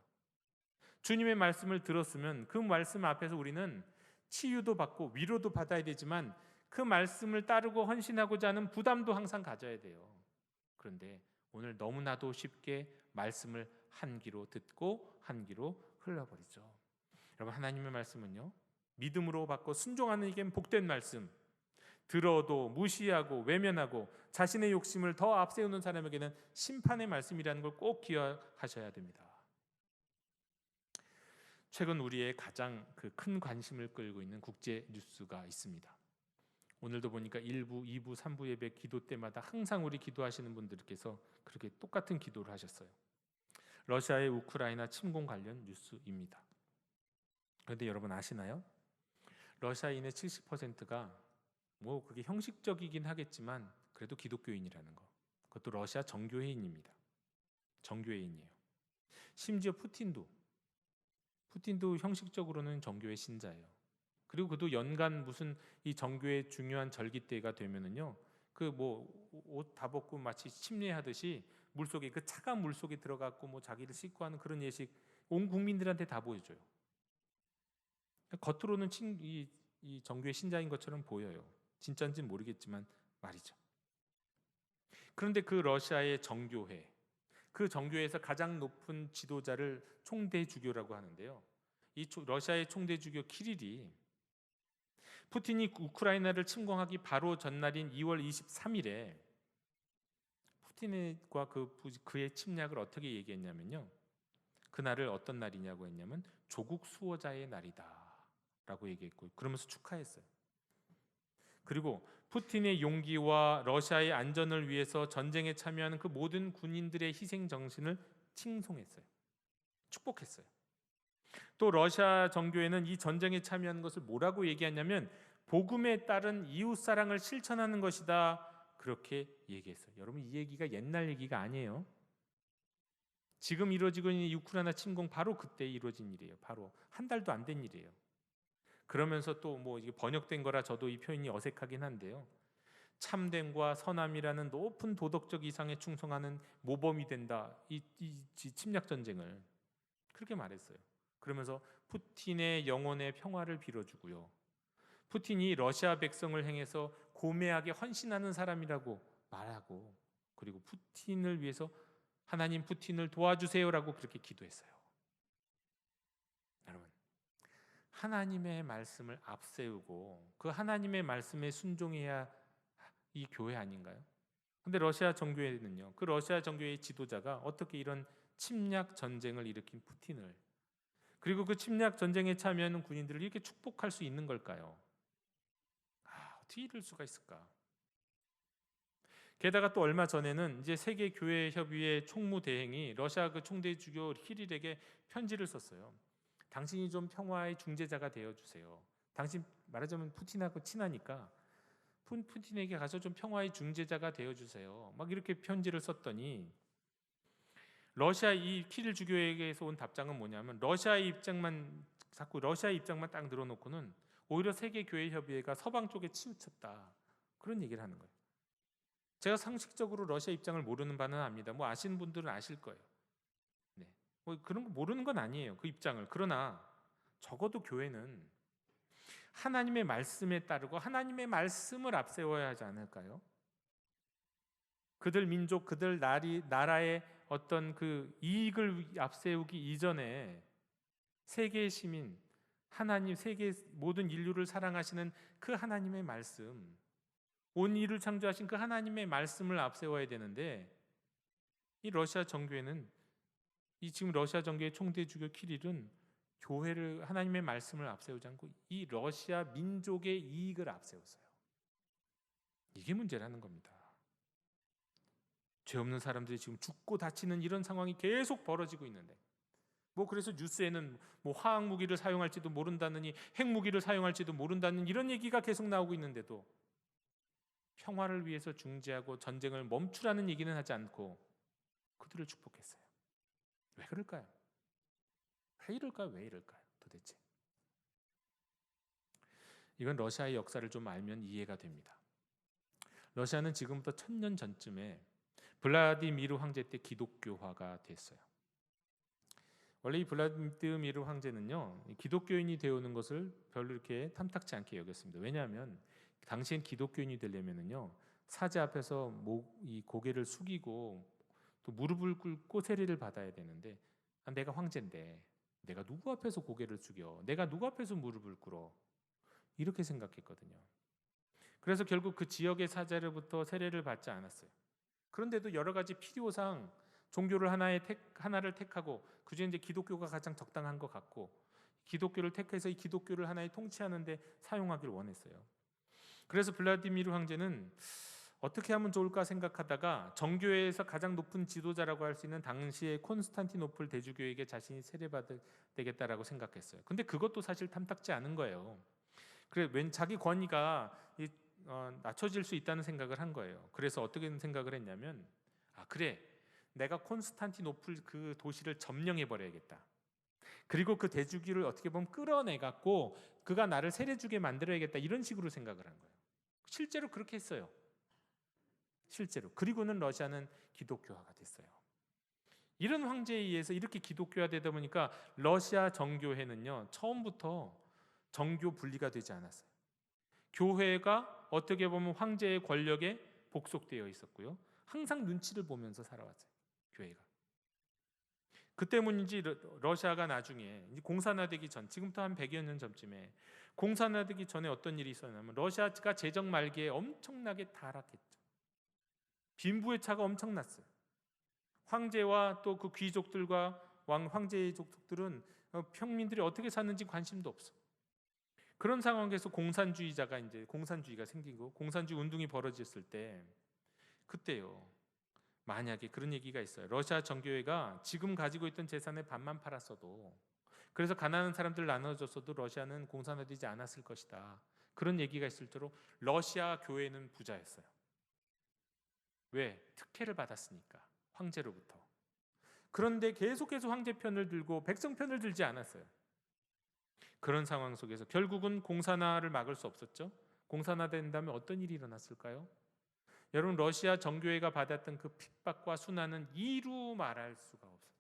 주님의 말씀을 들었으면 그 말씀 앞에서 우리는 치유도 받고 위로도 받아야 되지만 그 말씀을 따르고 헌신하고자 하는 부담도 항상 가져야 돼요. 그런데 오늘 너무나도 쉽게 말씀을 한 귀로 듣고 한 귀로 흘러버리죠. 여러분, 하나님의 말씀은요 믿음으로 받고 순종하는 이게 복된 말씀, 들어도 무시하고 외면하고 자신의 욕심을 더 앞세우는 사람에게는 심판의 말씀이라는 걸 꼭 기억하셔야 됩니다. 최근 우리의 가장 큰 관심을 끌고 있는 국제 뉴스가 있습니다. 오늘도 보니까 1부, 2부, 3부 예배 기도 때마다 항상 우리 기도하시는 분들께서 그렇게 똑같은 기도를 하셨어요. 러시아의 우크라이나 침공 관련 뉴스입니다. 그런데 여러분 아시나요? 러시아인의 70%가 그게 형식적이긴 하겠지만 그래도 기독교인이라는 거. 그것도 러시아 정교회인입니다. 정교회인이에요. 심지어 푸틴도 형식적으로는 정교회 신자예요. 그리고 그도 연간 무슨 이 정교회 중요한 절기 때가 되면은요, 옷 다 벗고 마치 침례하듯이 물속에 그 차가운 물속에 들어갔고 자기를 씻고 하는 그런 예식 온 국민들한테 다 보여줘요. 겉으로는 이 정교회 신자인 것처럼 보여요. 진짜인지는 모르겠지만 말이죠. 그런데 그 러시아의 정교회, 그 정교회에서 가장 높은 지도자를 총대주교라고 하는데요. 이 러시아의 총대주교 키릴이 푸틴이 우크라이나를 침공하기 바로 전날인 2월 23일에 푸틴과 그의 침략을 어떻게 얘기했냐면요. 그날을 어떤 날이냐고 했냐면 조국 수호자의 날이다 라고 얘기했고, 그러면서 축하했어요. 그리고 푸틴의 용기와 러시아의 안전을 위해서 전쟁에 참여하는 그 모든 군인들의 희생 정신을 칭송했어요. 축복했어요. 또 러시아 정교회는 이 전쟁에 참여하는 것을 뭐라고 얘기하냐면 복음에 따른 이웃사랑을 실천하는 것이다, 그렇게 얘기했어요. 여러분, 이 얘기가 옛날 얘기가 아니에요. 지금 이루어지고 있는 우크라이나 침공 바로 그때 이루어진 일이에요. 바로 한 달도 안 된 일이에요. 그러면서 또 이게 번역된 거라 저도 이 표현이 어색하긴 한데요. 참됨과 선함이라는 높은 도덕적 이상에 충성하는 모범이 된다. 이 침략 전쟁을 그렇게 말했어요. 그러면서 푸틴의 영혼의 평화를 빌어주고요. 푸틴이 러시아 백성을 향해서 고매하게 헌신하는 사람이라고 말하고, 그리고 푸틴을 위해서 하나님 푸틴을 도와주세요라고 그렇게 기도했어요. 여러분, 하나님의 말씀을 앞세우고 그 하나님의 말씀에 순종해야 이 교회 아닌가요? 근데 러시아 정교회는요, 그 러시아 정교회의 지도자가 어떻게 이런 침략 전쟁을 일으킨 푸틴을, 그리고 그 침략 전쟁에 참여하는 군인들을 이렇게 축복할 수 있는 걸까요? 어떻게 이럴 수가 있을까? 게다가 또 얼마 전에는 이제 세계 교회 협의회 총무대행이 러시아 그 총대주교 키릴에게 편지를 썼어요. 당신이 좀 평화의 중재자가 되어 주세요. 당신 말하자면 푸틴하고 친하니까 푸틴에게 가서 좀 평화의 중재자가 되어주세요. 막 이렇게 편지를 썼더니 러시아 이 키릴 주교에게서 온 답장은 뭐냐면 자꾸 러시아의 입장만 딱 늘어놓고는 오히려 세계 교회 협의회가 서방 쪽에 치우쳤다, 그런 얘기를 하는 거예요. 제가 상식적으로 러시아 입장을 모르는 바는 압니다. 뭐 아시는 분들은 아실 거예요. 네. 뭐 그런 거 모르는 건 아니에요, 그 입장을. 그러나 적어도 교회는 하나님의 말씀에 따르고 하나님의 말씀을 앞세워야 하지 않을까요? 그들 민족, 그들 나라의 어떤 그 이익을 앞세우기 이전에 세계의 시민, 하나님, 세계 모든 인류를 사랑하시는 그 하나님의 말씀, 온 이를 창조하신 그 하나님의 말씀을 앞세워야 되는데, 이 러시아 정교회는, 이 지금 러시아 정교회 총대 주교 키릴은 교회를, 하나님의 말씀을 앞세우지 않고 이 러시아 민족의 이익을 앞세웠어요. 이게 문제라는 겁니다. 죄 없는 사람들이 지금 죽고 다치는 이런 상황이 계속 벌어지고 있는데, 뭐 그래서 뉴스에는 뭐 화학 무기를 사용할지도 모른다느니 핵무기를 사용할지도 모른다는 이런 얘기가 계속 나오고 있는데도 평화를 위해서 중재하고 전쟁을 멈추라는 얘기는 하지 않고 그들을 축복했어요. 왜 그럴까요? 왜 이럴까요? 도대체 이건 러시아의 역사를 좀 알면 이해가 됩니다. 러시아는 지금부터 1000년 전쯤에 블라디미르 황제 때 기독교화가 됐어요. 원래 이 블라디미르 황제는요, 기독교인이 되어오는 것을 별로 이렇게 탐탁지 않게 여겼습니다. 왜냐하면 당시엔 기독교인이 되려면은요, 사제 앞에서 이 고개를 숙이고 또 무릎을 꿇고 세례를 받아야 되는데, 내가 황제인데 내가 누구 앞에서 고개를 숙여, 내가 누구 앞에서 무릎을 꿇어, 이렇게 생각했거든요. 그래서 결국 그 지역의 사제로부터 세례를 받지 않았어요. 그런데도 여러 가지 필요상 종교를 하나를 택하고, 그중에 이제 기독교가 가장 적당한 것 같고, 기독교를 택해서 이 기독교를 하나의 통치하는데 사용하길 원했어요. 그래서 블라디미르 황제는 어떻게 하면 좋을까 생각하다가 정교회에서 가장 높은 지도자라고 할 수 있는 당시의 콘스탄티노플 대주교에게 자신이 세례받을 되겠다라고 생각했어요. 근데 그것도 사실 탐탁지 않은 거예요. 그래, 자기 권위가 낮춰질 수 있다는 생각을 한 거예요. 그래서 어떻게 생각을 했냐면, 그래, 내가 콘스탄티노플 그 도시를 점령해 버려야겠다. 그리고 그 대주교를 어떻게 보면 끌어내 갖고 그가 나를 세례주게 만들어야겠다, 이런 식으로 생각을 한 거예요. 실제로 그렇게 했어요. 실제로. 그리고는 러시아는 기독교화가 됐어요. 이런 황제에 의해서 이렇게 기독교화되다 보니까 러시아 정교회는요, 처음부터 정교 분리가 되지 않았어요. 교회가 어떻게 보면 황제의 권력에 복속되어 있었고요, 항상 눈치를 보면서 살아왔어요, 교회가. 그 때문인지 러시아가 나중에 공산화되기 전, 지금부터 한 100여 년 전쯤에 공산화되기 전에 어떤 일이 있었냐면, 러시아가 제정 말기에 엄청나게 타락했죠. 빈부의 차가 엄청났어요. 황제와 또 그 귀족들과 황제의 족속들은 평민들이 어떻게 사는지 관심도 없어. 그런 상황에서 공산주의가 생기고 공산주의 운동이 벌어졌을 때, 그때요, 만약에 그런 얘기가 있어요. 러시아 정교회가 지금 가지고 있던 재산의 반만 팔았어도, 그래서 가난한 사람들 나눠줬어도 러시아는 공산화되지 않았을 것이다, 그런 얘기가 있을 정도로 러시아 교회는 부자였어요. 왜? 특혜를 받았으니까, 황제로부터. 그런데 계속해서 황제 편을 들고 백성 편을 들지 않았어요. 그런 상황 속에서 결국은 공산화를 막을 수 없었죠. 공산화된 다음에 어떤 일이 일어났을까요? 여러분, 러시아 정교회가 받았던 그 핍박과 순환은 이루 말할 수가 없어요.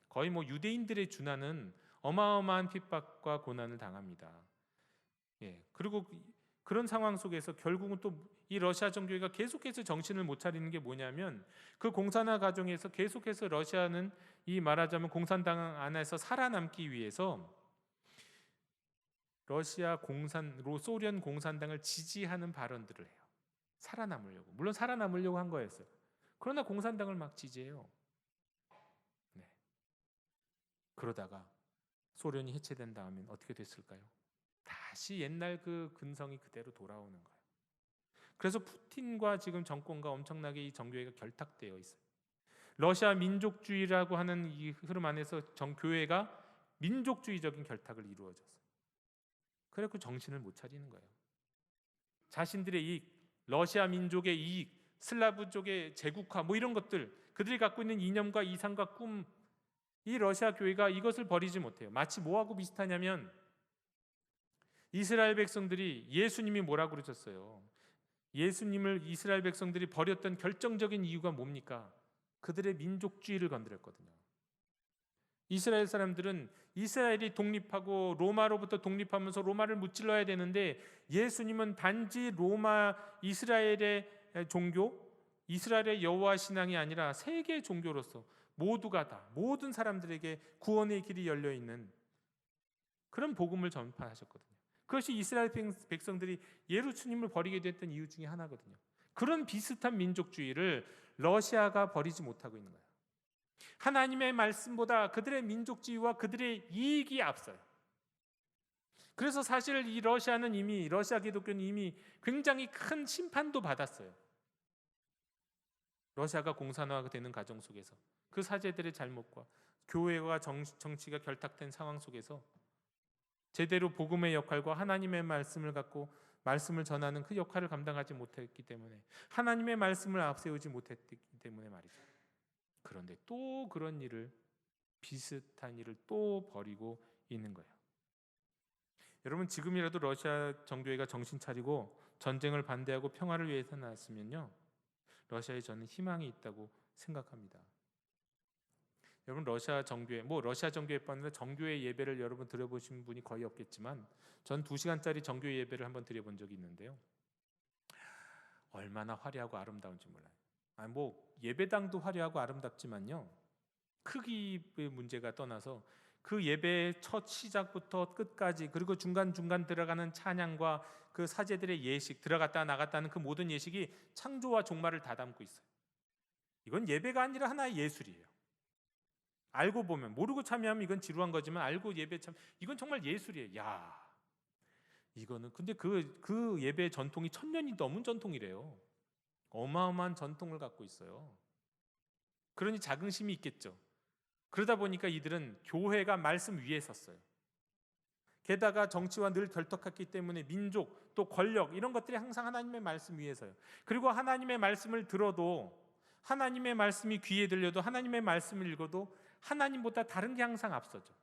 거의 뭐 유대인들의 준하는 어마어마한 핍박과 고난을 당합니다. 그리고 그런 상황 속에서 결국은 또 이 러시아 정교회가 계속해서 정신을 못 차리는 게 뭐냐면, 그 공산화 과정에서 계속해서 러시아는 이 말하자면 공산당 안에서 살아남기 위해서 소련 공산당을 지지하는 발언들을 해요. 살아남으려고. 물론 살아남으려고 한 거였어요. 그러나 공산당을 막 지지해요. 그러다가 소련이 해체된 다음엔 어떻게 됐을까요? 다시 옛날 그 근성이 그대로 돌아오는 거예요. 그래서 푸틴과 지금 정권과 엄청나게 이 정교회가 결탁되어 있어요. 러시아 민족주의라고 하는 이 흐름 안에서 정교회가 민족주의적인 결탁을 이루어졌어요. 그래서 정신을 못 차리는 거예요. 자신들의 이익, 러시아 민족의 이익, 슬라브족의 제국화 뭐 이런 것들, 그들이 갖고 있는 이념과 이상과 꿈, 이 러시아 교회가 이것을 버리지 못해요. 마치 뭐하고 비슷하냐면 이스라엘 백성들이 예수님이 뭐라고 그러셨어요? 예수님을 이스라엘 백성들이 버렸던 결정적인 이유가 뭡니까? 그들의 민족주의를 건드렸거든요. 이스라엘 사람들은 이스라엘이 독립하고 로마로부터 독립하면서 로마를 무찔러야 되는데 예수님은 단지 로마 이스라엘의 종교, 이스라엘의 여호와 신앙이 아니라 세계 종교로서 모두가 다 모든 사람들에게 구원의 길이 열려 있는 그런 복음을 전파하셨거든요. 그것이 이스라엘 백성들이 예루살렘을 버리게 됐던 이유 중에 하나거든요. 그런 비슷한 민족주의를 러시아가 버리지 못하고 있는 거예요. 하나님의 말씀보다 그들의 민족주의와 그들의 이익이 앞서요. 그래서 사실 이 러시아는 이미 러시아 기독교는 이미 굉장히 큰 심판도 받았어요. 러시아가 공산화가 되는 과정 속에서 그 사제들의 잘못과 교회와 정치가 결탁된 상황 속에서 제대로 복음의 역할과 하나님의 말씀을 갖고 말씀을 전하는 그 역할을 감당하지 못했기 때문에 하나님의 말씀을 앞세우지 못했기 때문에 말이죠. 그런데 또 그런 일을 비슷한 일을 또 벌이고 있는 거예요. 여러분 지금이라도 러시아 정교회가 정신 차리고 전쟁을 반대하고 평화를 위해서 나왔으면요, 러시아에 저는 희망이 있다고 생각합니다. 여러분 러시아 정교회, 러시아 정교회뿐 아니라 정교회 예배를 여러분 들어보신 분이 거의 없겠지만 전 2시간짜리 정교회 예배를 한번 드려본 적이 있는데요, 얼마나 화려하고 아름다운지 몰라요. 예배당도 화려하고 아름답지만요, 크기의 문제가 떠나서 그 예배의 첫 시작부터 끝까지, 그리고 중간중간 들어가는 찬양과 그 사제들의 예식, 들어갔다 나갔다는 그 모든 예식이 창조와 종말을 다 담고 있어요. 이건 예배가 아니라 하나의 예술이에요. 알고 보면, 모르고 참여하면 이건 지루한 거지만 알고 예배 참, 이건 정말 예술이에요. 야, 이거는 근데 그 예배 전통이 1000년이 넘은 전통이래요. 어마어마한 전통을 갖고 있어요. 그러니 자긍심이 있겠죠. 그러다 보니까 이들은 교회가 말씀 위에 섰어요. 게다가 정치와 늘 결탁했기 때문에 민족 또 권력 이런 것들이 항상 하나님의 말씀 위에 서요. 그리고 하나님의 말씀을 들어도, 하나님의 말씀이 귀에 들려도, 하나님의 말씀을 읽어도 하나님보다 다른 게 항상 앞서죠.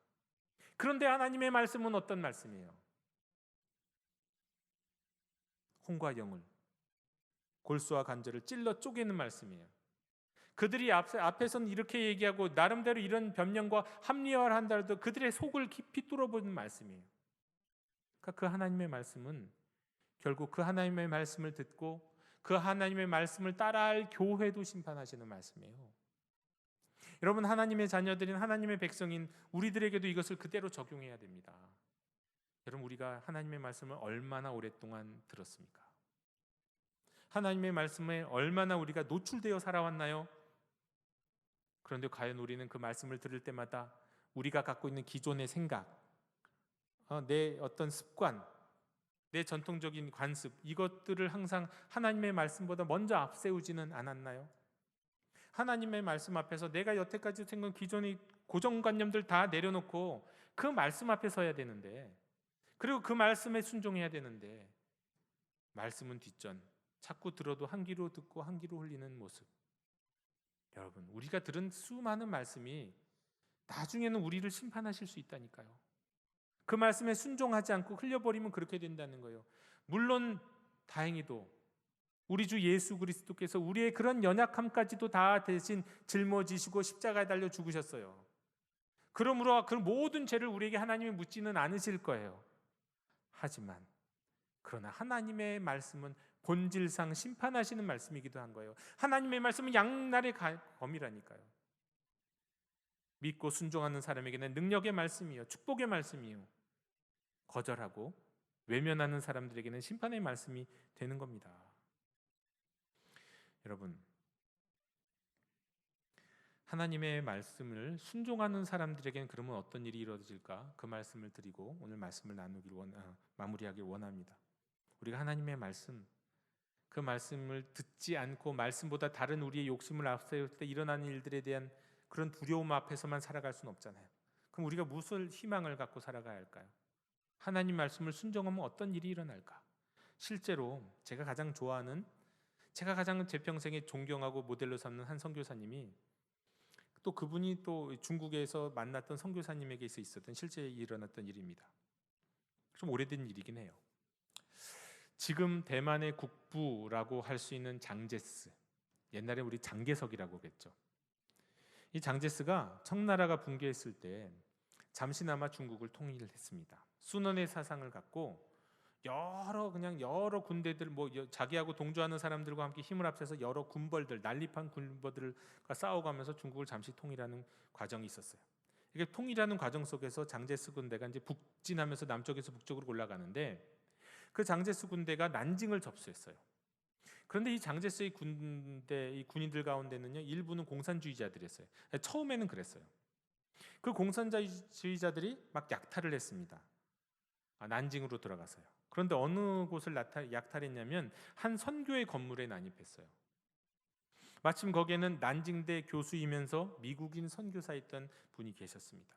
그런데 하나님의 말씀은 어떤 말씀이에요? 혼과 영을, 골수와 관절을 찔러 쪼개는 말씀이에요. 그들이 앞에서는 이렇게 얘기하고 나름대로 이런 변명과 합리화를 한다도 그들의 속을 깊이 뚫어보는 말씀이에요. 그러니까 그 하나님의 말씀은 결국 그 하나님의 말씀을 듣고 그 하나님의 말씀을 따라할 교회도 심판하시는 말씀이에요. 여러분 하나님의 자녀들인 하나님의 백성인 우리들에게도 이것을 그대로 적용해야 됩니다. 여러분 우리가 하나님의 말씀을 얼마나 오랫동안 들었습니까? 하나님의 말씀에 얼마나 우리가 노출되어 살아왔나요? 그런데 과연 우리는 그 말씀을 들을 때마다 우리가 갖고 있는 기존의 생각, 내 어떤 습관, 내 전통적인 관습, 이것들을 항상 하나님의 말씀보다 먼저 앞세우지는 않았나요? 하나님의 말씀 앞에서 내가 여태까지 생각한 기존의 고정관념들 다 내려놓고 그 말씀 앞에 서야 되는데, 그리고 그 말씀에 순종해야 되는데 말씀은 뒷전, 자꾸 들어도 한 귀로 듣고 한 귀로 흘리는 모습. 여러분 우리가 들은 수많은 말씀이 나중에는 우리를 심판하실 수 있다니까요. 그 말씀에 순종하지 않고 흘려버리면 그렇게 된다는 거예요. 물론 다행히도 우리 주 예수 그리스도께서 우리의 그런 연약함까지도 다 대신 짊어지시고 십자가에 달려 죽으셨어요. 그러므로 그 모든 죄를 우리에게 하나님이 묻지는 않으실 거예요. 하지만 그러나 하나님의 말씀은 본질상 심판하시는 말씀이기도 한 거예요. 하나님의 말씀은 양날의 검이라니까요. 믿고 순종하는 사람에게는 능력의 말씀이요, 축복의 말씀이요, 거절하고 외면하는 사람들에게는 심판의 말씀이 되는 겁니다. 여러분, 하나님의 말씀을 순종하는 사람들에게는 그러면 어떤 일이 이루어질까? 그 말씀을 드리고 오늘 말씀을 마무리하길 원합니다. 우리가 하나님의 말씀, 그 말씀을 듣지 않고 말씀보다 다른 우리의 욕심을 앞세울 때 일어나는 일들에 대한 그런 두려움 앞에서만 살아갈 수는 없잖아요. 그럼 우리가 무슨 희망을 갖고 살아가야 할까요? 하나님 말씀을 순종하면 어떤 일이 일어날까? 실제로 제가 가장 좋아하는, 제가 가장 제 평생에 존경하고 모델로 삼는 한 선교사님이, 또 그분이 또 중국에서 만났던 선교사님에게 있었던 실제 일어났던 일입니다. 좀 오래된 일이긴 해요. 지금 대만의 국부라고 할 수 있는 장제스, 옛날에 우리 장개석이라고 그랬죠. 이 장제스가 청나라가 붕괴했을 때 잠시나마 중국을 통일했습니다. 순원의 사상을 갖고 여러 군대들, 자기하고 동조하는 사람들과 함께 힘을 합쳐서 여러 군벌들, 난립한 군벌들과 싸워가면서 중국을 잠시 통일하는 과정이 있었어요. 이게 통일하는 과정 속에서 장제스 군대가 이제 북진하면서 남쪽에서 북쪽으로 올라가는데, 그 장제스 군대가 난징을 접수했어요. 그런데 이 장제스의 군대, 이 군인들 가운데는요, 일부는 공산주의자들이었어요. 처음에는 그랬어요. 그 공산주의자들이 막 약탈을 했습니다. 난징으로 들어가서요. 그런데 어느 곳을 약탈했냐면 한 선교회 건물에 난입했어요. 마침 거기에는 난징대 교수이면서 미국인 선교사였던 분이 계셨습니다.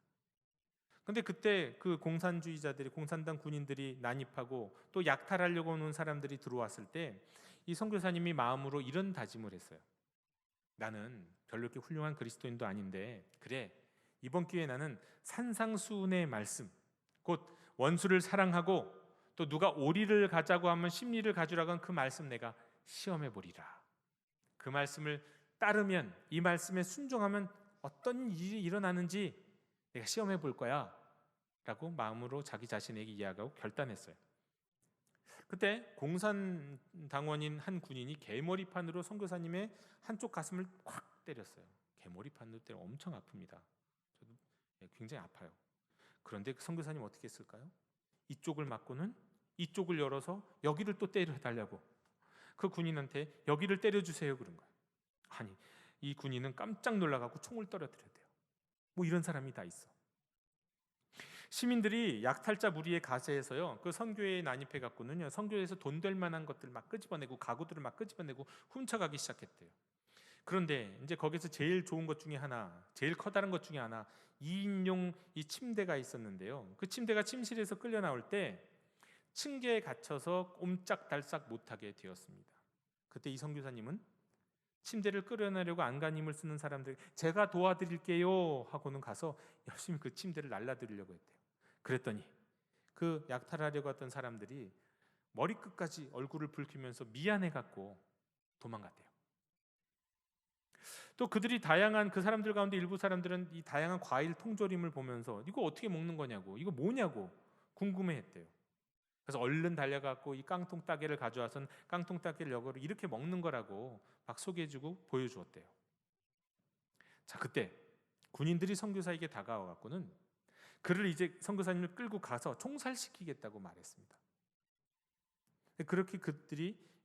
근데 그때 그 공산주의자들이, 공산당 군인들이 난입하고 또 약탈하려고 오는 사람들이 들어왔을 때 이 선교사님이 마음으로 이런 다짐을 했어요. 나는 별로 이렇게 훌륭한 그리스도인도 아닌데, 그래, 이번 기회에 나는 산상수훈의 말씀, 곧 원수를 사랑하고 또 누가 오리를 가자고 하면 심리를 가주라고 한 그 말씀 내가 시험해 보리라. 그 말씀을 따르면, 이 말씀에 순종하면 어떤 일이 일어나는지 내가 시험해 볼 거야 라고 마음으로 자기 자신에게 이야기하고 결단했어요. 그때 공산당원인 한 군인이 개머리판으로 선교사님의 한쪽 가슴을 콱 때렸어요. 개머리판으로 때리면 엄청 아픕니다. 저도 굉장히 아파요. 그런데 선교사님 어떻게 했을까요? 이쪽을 맞고는 이쪽을 열어서 여기를 또 때려달라고 그 군인한테 여기를 때려주세요 그런 거예요. 아니, 이 군인은 깜짝 놀라가지고 총을 떨어뜨려야 돼요. 이런 사람이 다 있어. 시민들이 약탈자 무리의 가세에서요, 그 선교에 난입해 갖고는요, 선교에서 돈 될 만한 것들 막 끄집어내고 가구들을 막 끄집어내고 훔쳐가기 시작했대요. 그런데 이제 거기서 제일 좋은 것 중에 하나, 제일 커다란 것 중에 하나, 2인용 이 침대가 있었는데요. 그 침대가 침실에서 끌려 나올 때 층계에 갇혀서 옴짝달싹 못하게 되었습니다. 그때 이 선교사님은 침대를 끌어내려고 안간힘을 쓰는 사람들, 제가 도와드릴게요 하고는 가서 열심히 그 침대를 날라드리려고 했대요. 그랬더니 그 약탈하려고 했던 사람들이 머리끝까지 얼굴을 붉히면서 미안해갖고 도망갔대요. 또 그들이 다양한, 그 사람들 가운데 일부 사람들은 이 다양한 과일 통조림을 보면서 이거 어떻게 먹는 거냐고, 이거 뭐냐고 궁금해했대요. 그래서 얼른 달려가고 이 깡통 따개를 가져와서 깡통 따개를 역으로 이렇게 먹는 거라고 막 소개해주고 보여주었대요. 자, 그때 군인들이 선교사에게 다가와 갖고는 그를 이제 선교사님을 끌고 가서 총살시키겠다고 말했습니다. 그렇게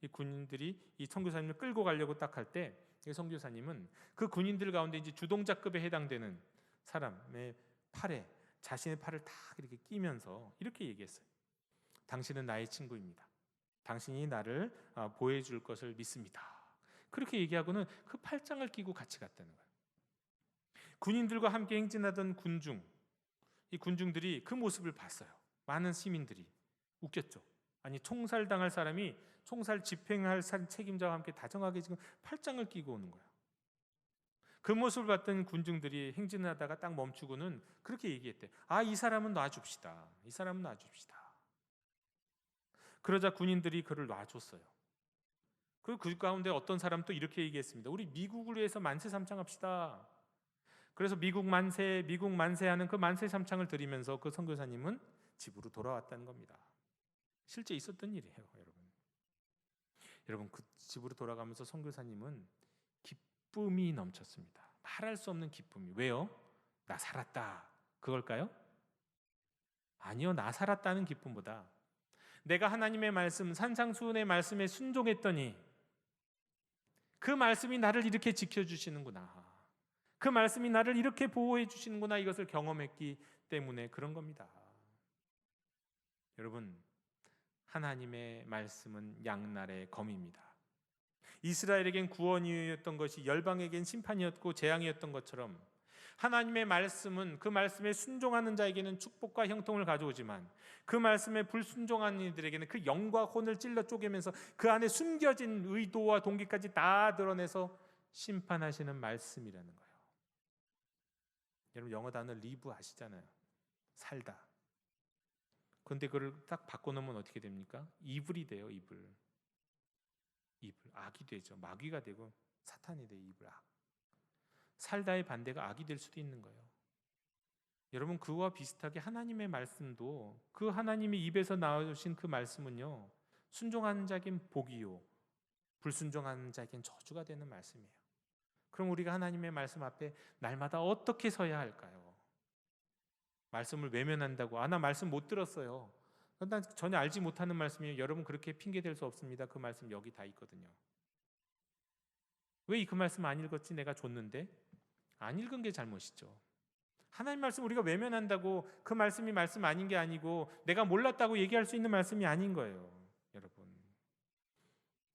이 군인들이 이 선교사님을 끌고 가려고 딱 할 때 이 선교사님은 그 군인들 가운데 이제 주동자급에 해당되는 사람의 팔에 자신의 팔을 딱 이렇게 끼면서 이렇게 얘기했어요. 당신은 나의 친구입니다. 당신이 나를 보호해줄 것을 믿습니다. 그렇게 얘기하고는 그 팔짱을 끼고 같이 갔다는 거예요. 군인들과 함께 행진하던 군중, 이 군중들이 그 모습을 봤어요. 많은 시민들이 웃겼죠. 아니, 총살당할 사람이 총살 집행할 책임자와 함께 다정하게 지금 팔짱을 끼고 오는 거예요. 그 모습을 봤던 군중들이 행진하다가 딱 멈추고는 그렇게 얘기했대. 이 사람은 놔줍시다. 이 사람은 놔줍시다. 그러자 군인들이 그를 놔줬어요. 그 가운데 어떤 사람 또 이렇게 얘기했습니다. 우리 미국을 위해서 만세삼창합시다. 그래서 미국 만세 하는 그 만세삼창을 드리면서 그 선교사님은 집으로 돌아왔다는 겁니다. 실제 있었던 일이에요, 여러분. 여러분, 그 집으로 돌아가면서 선교사님은 기쁨이 넘쳤습니다. 말할 수 없는 기쁨이. 왜요? 나 살았다. 그걸까요? 아니요, 나 살았다는 기쁨보다 내가 하나님의 말씀, 산상수훈의 말씀에 순종했더니 그 말씀이 나를 이렇게 지켜주시는구나, 그 말씀이 나를 이렇게 보호해 주시는구나, 이것을 경험했기 때문에 그런 겁니다. 여러분, 하나님의 말씀은 양날의 검입니다. 이스라엘에겐 구원이었던 것이 열방에겐 심판이었고 재앙이었던 것처럼 하나님의 말씀은 그 말씀에 순종하는 자에게는 축복과 형통을 가져오지만 그 말씀에 불순종하는 이들에게는 그 영과 혼을 찔러 쪼개면서 그 안에 숨겨진 의도와 동기까지 다 드러내서 심판하시는 말씀이라는 거예요. 여러분 영어 단어 리브 아시잖아요. 살다. 그런데 그걸 딱 바꿔놓으면 어떻게 됩니까? 이블이 돼요. 이블. 악이 되죠. 마귀가 되고 사탄이 돼요. 이블, 악. 살다의 반대가 악이 될 수도 있는 거예요. 여러분 그와 비슷하게 하나님의 말씀도 그 하나님의 입에서 나오신 그 말씀은요, 순종하는 자에겐 복이요 불순종하는 자에겐 저주가 되는 말씀이에요. 그럼 우리가 하나님의 말씀 앞에 날마다 어떻게 서야 할까요? 말씀을 외면한다고 나 말씀 못 들었어요, 난 전혀 알지 못하는 말씀이에요. 여러분 그렇게 핑계 댈 수 없습니다. 그 말씀 여기 다 있거든요. 왜 그 말씀 안 읽었지? 내가 줬는데. 안 읽은 게 잘못이죠. 하나님 말씀 우리가 외면한다고 그 말씀이 말씀 아닌 게 아니고 내가 몰랐다고 얘기할 수 있는 말씀이 아닌 거예요. 여러분,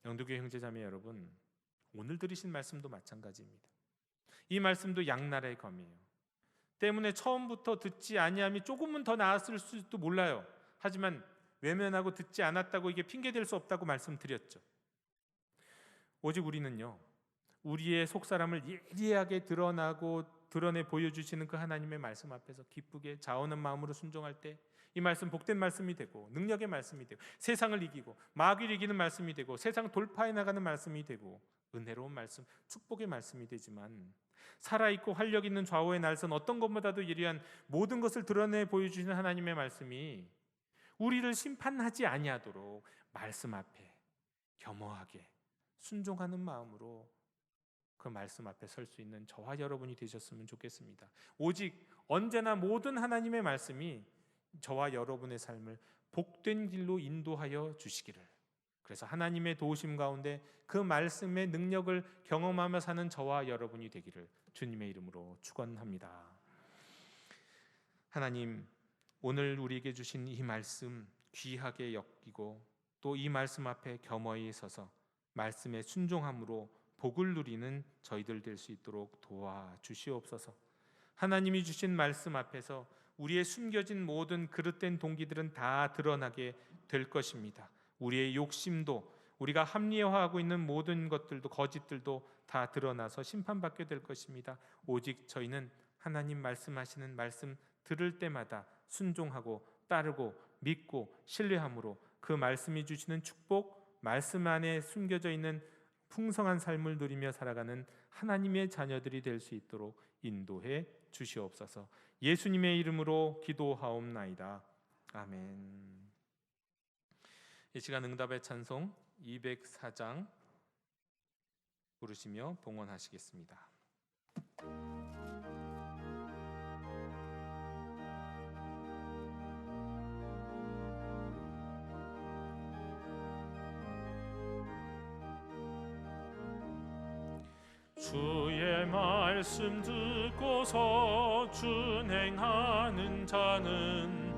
영도교회 형제자매 여러분, 오늘 들으신 말씀도 마찬가지입니다. 이 말씀도 양날의 검이에요. 때문에 처음부터 듣지 아니함이 조금은 더 나았을 수도 몰라요. 하지만 외면하고 듣지 않았다고 이게 핑계될 수 없다고 말씀드렸죠. 오직 우리는요, 우리의 속사람을 예리하게 드러내 보여주시는 그 하나님의 말씀 앞에서 기쁘게 자원한 마음으로 순종할 때 이 말씀 복된 말씀이 되고 능력의 말씀이 되고 세상을 이기고 마귀를 이기는 말씀이 되고 세상 돌파해 나가는 말씀이 되고 은혜로운 말씀, 축복의 말씀이 되지만 살아있고 활력 있는 좌우의 날선 어떤 것보다도 예리한 모든 것을 드러내 보여주시는 하나님의 말씀이 우리를 심판하지 아니하도록 말씀 앞에 겸허하게 순종하는 마음으로 그 말씀 앞에 설 수 있는 저와 여러분이 되셨으면 좋겠습니다. 오직 언제나 모든 하나님의 말씀이 저와 여러분의 삶을 복된 길로 인도하여 주시기를, 그래서 하나님의 도우심 가운데 그 말씀의 능력을 경험하며 사는 저와 여러분이 되기를 주님의 이름으로 축원합니다. 하나님, 오늘 우리에게 주신 이 말씀 귀하게 여기고 또 이 말씀 앞에 겸허히 서서 말씀에 순종함으로 복을 누리는 저희들 될 수 있도록 도와주시옵소서. 하나님이 주신 말씀 앞에서 우리의 숨겨진 모든 그릇된 동기들은 다 드러나게 될 것입니다. 우리의 욕심도, 우리가 합리화하고 있는 모든 것들도, 거짓들도 다 드러나서 심판받게 될 것입니다. 오직 저희는 하나님 말씀하시는 말씀 들을 때마다 순종하고 따르고 믿고 신뢰함으로 그 말씀이 주시는 축복, 말씀 안에 숨겨져 있는 풍성한 삶을 누리며 살아가는 하나님의 자녀들이 될 수 있도록 인도해 주시옵소서. 예수님의 이름으로 기도하옵나이다. 아멘. 이 시간 응답의 찬송 204장 부르시며 봉헌하시겠습니다. 주의 말씀 듣고서 준행하는 자는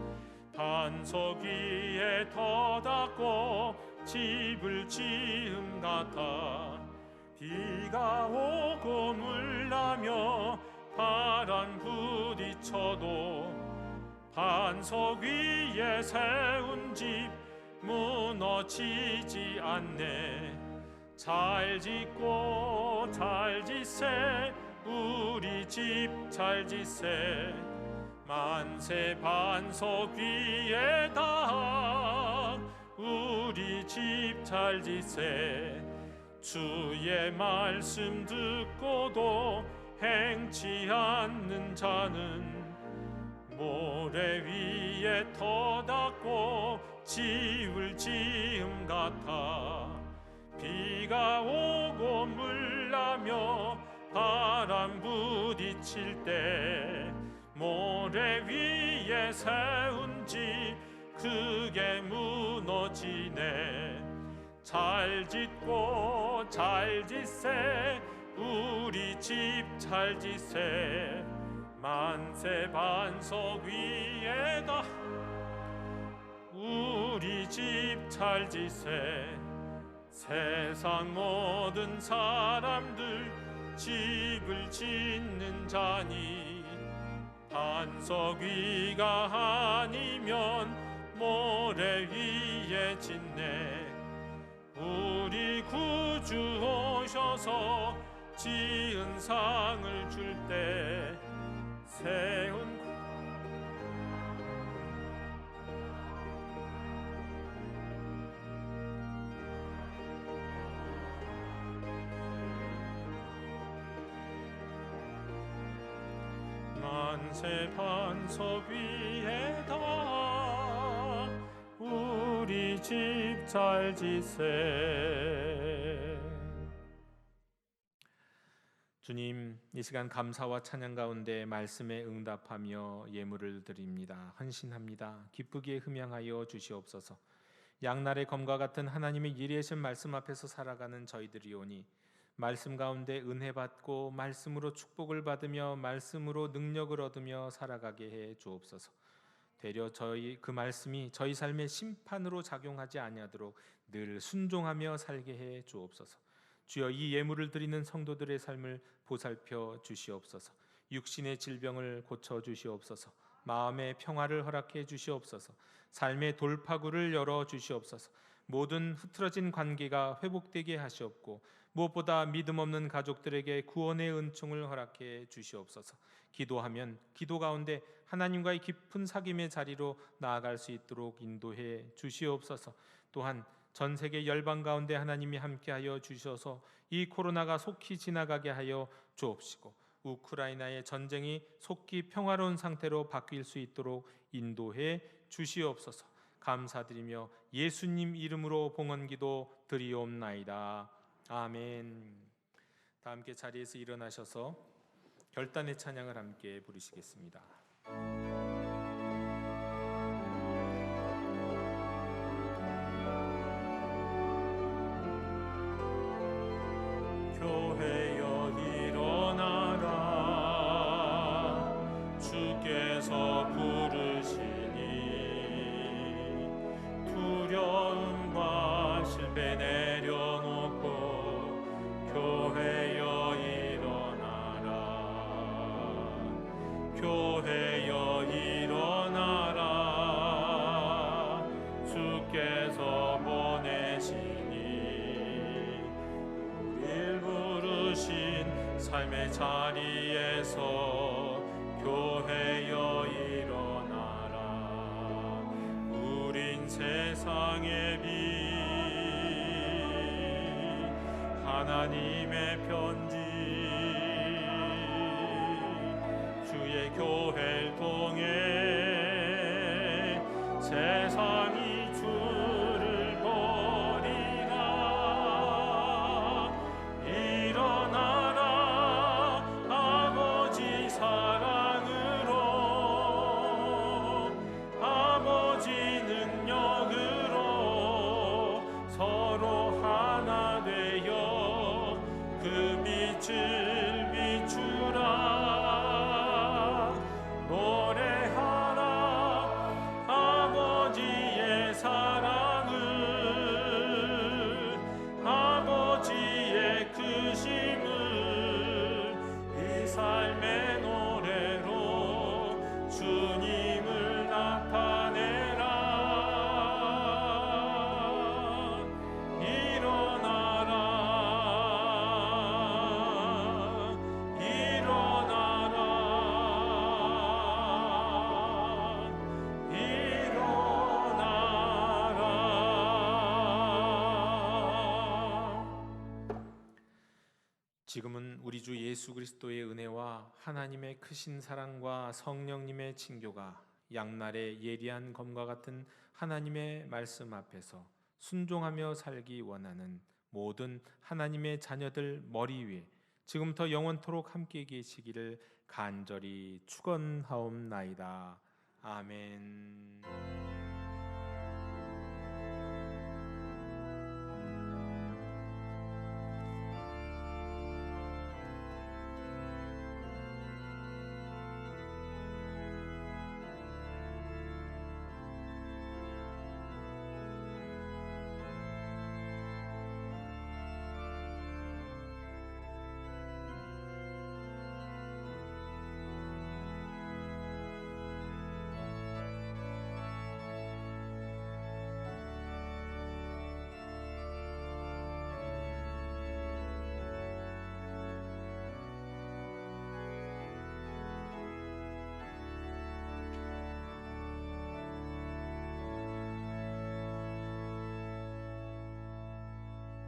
반석 위에 터닫고 집을 지음 같아 비가 오고 물나며 바람 부딪혀도 반석 위에 세운 집 무너지지 않네. 잘 짓고 잘 짓세 우리 집 잘 짓세 만세 반석 위에다 우리 집 잘 짓세 주의 말씀 듣고도 행치 않는 자는 모래 위에 터닫고 집을 지음 같아 비가 오고 물나며 바람 부딪힐 때 모래 위에 세운 집 크게 무너지네. 잘 짓고 잘 짓세 우리 집 잘 짓세 만세 반석 위에다 우리 집 잘 짓세 세상 모든 사람들 집을 짓는 자니 반석 위가 아니면 모래 위에 짓네. 우리 구주 오셔서 지은 상을 줄 때 세운 만세 반석 위에다 우리 집 잘 지세. 주님, 이 시간 감사와 찬양 가운데 말씀에 응답하며 예물을 드립니다. 헌신합니다. 기쁘게 흠양하여 주시옵소서. 양날의 검과 같은 하나님의 예리하신 말씀 앞에서 살아가는 저희들이오니 말씀 가운데 은혜 받고 말씀으로 축복을 받으며 말씀으로 능력을 얻으며 살아가게 해 주옵소서. 되려 그 말씀이 저희 삶의 심판으로 작용하지 아니하도록 늘 순종하며 살게 해 주옵소서. 주여, 이 예물을 드리는 성도들의 삶을 보살펴 주시옵소서. 육신의 질병을 고쳐 주시옵소서. 마음의 평화를 허락해 주시옵소서. 삶의 돌파구를 열어 주시옵소서. 모든 흐트러진 관계가 회복되게 하시옵고 무엇보다 믿음 없는 가족들에게 구원의 은총을 허락해 주시옵소서. 기도하면 기도 가운데 하나님과의 깊은 사귐의 자리로 나아갈 수 있도록 인도해 주시옵소서. 또한 전 세계 열방 가운데 하나님이 함께하여 주셔서 이 코로나가 속히 지나가게 하여 주옵시고 우크라이나의 전쟁이 속히 평화로운 상태로 바뀔 수 있도록 인도해 주시옵소서. 감사드리며 예수님 이름으로 봉헌기도 드리옵나이다. 아멘. 다 함께 자리에서 일어나셔서 결단의 찬양을 함께 부르시겠습니다. 교회여 일어나라. 주께서 부르시니 두려움과 실패 내려놓고 교회여 일어나라. 교회여 일어나라. 주께서 보내시니 우릴 부르신 삶의 자리에서 교회여 일어나라. 우린 세상의 빛 하나님의 편지 주의 교회를 통해 세상이 주를 버리라. 일어나라. 아버지 사랑으로 아버지 능력으로 서로 하나 되어 그 빛을 비추라. 노래하라. 아버지의 사랑을 아버지의 크심을 이 삶의 노래로 주님을 나타내라. 일어나라. 일어나라. 일어나라. 지금은 우리 주 예수 그리스도의 은혜와 하나님의 크신 사랑과 성령님의 친교가 양날의 예리한 검과 같은 하나님의 말씀 앞에서 순종하며 살기 원하는 모든 하나님의 자녀들 머리 위에 지금부터 영원토록 함께 계시기를 간절히 축원하옵나이다. 아멘.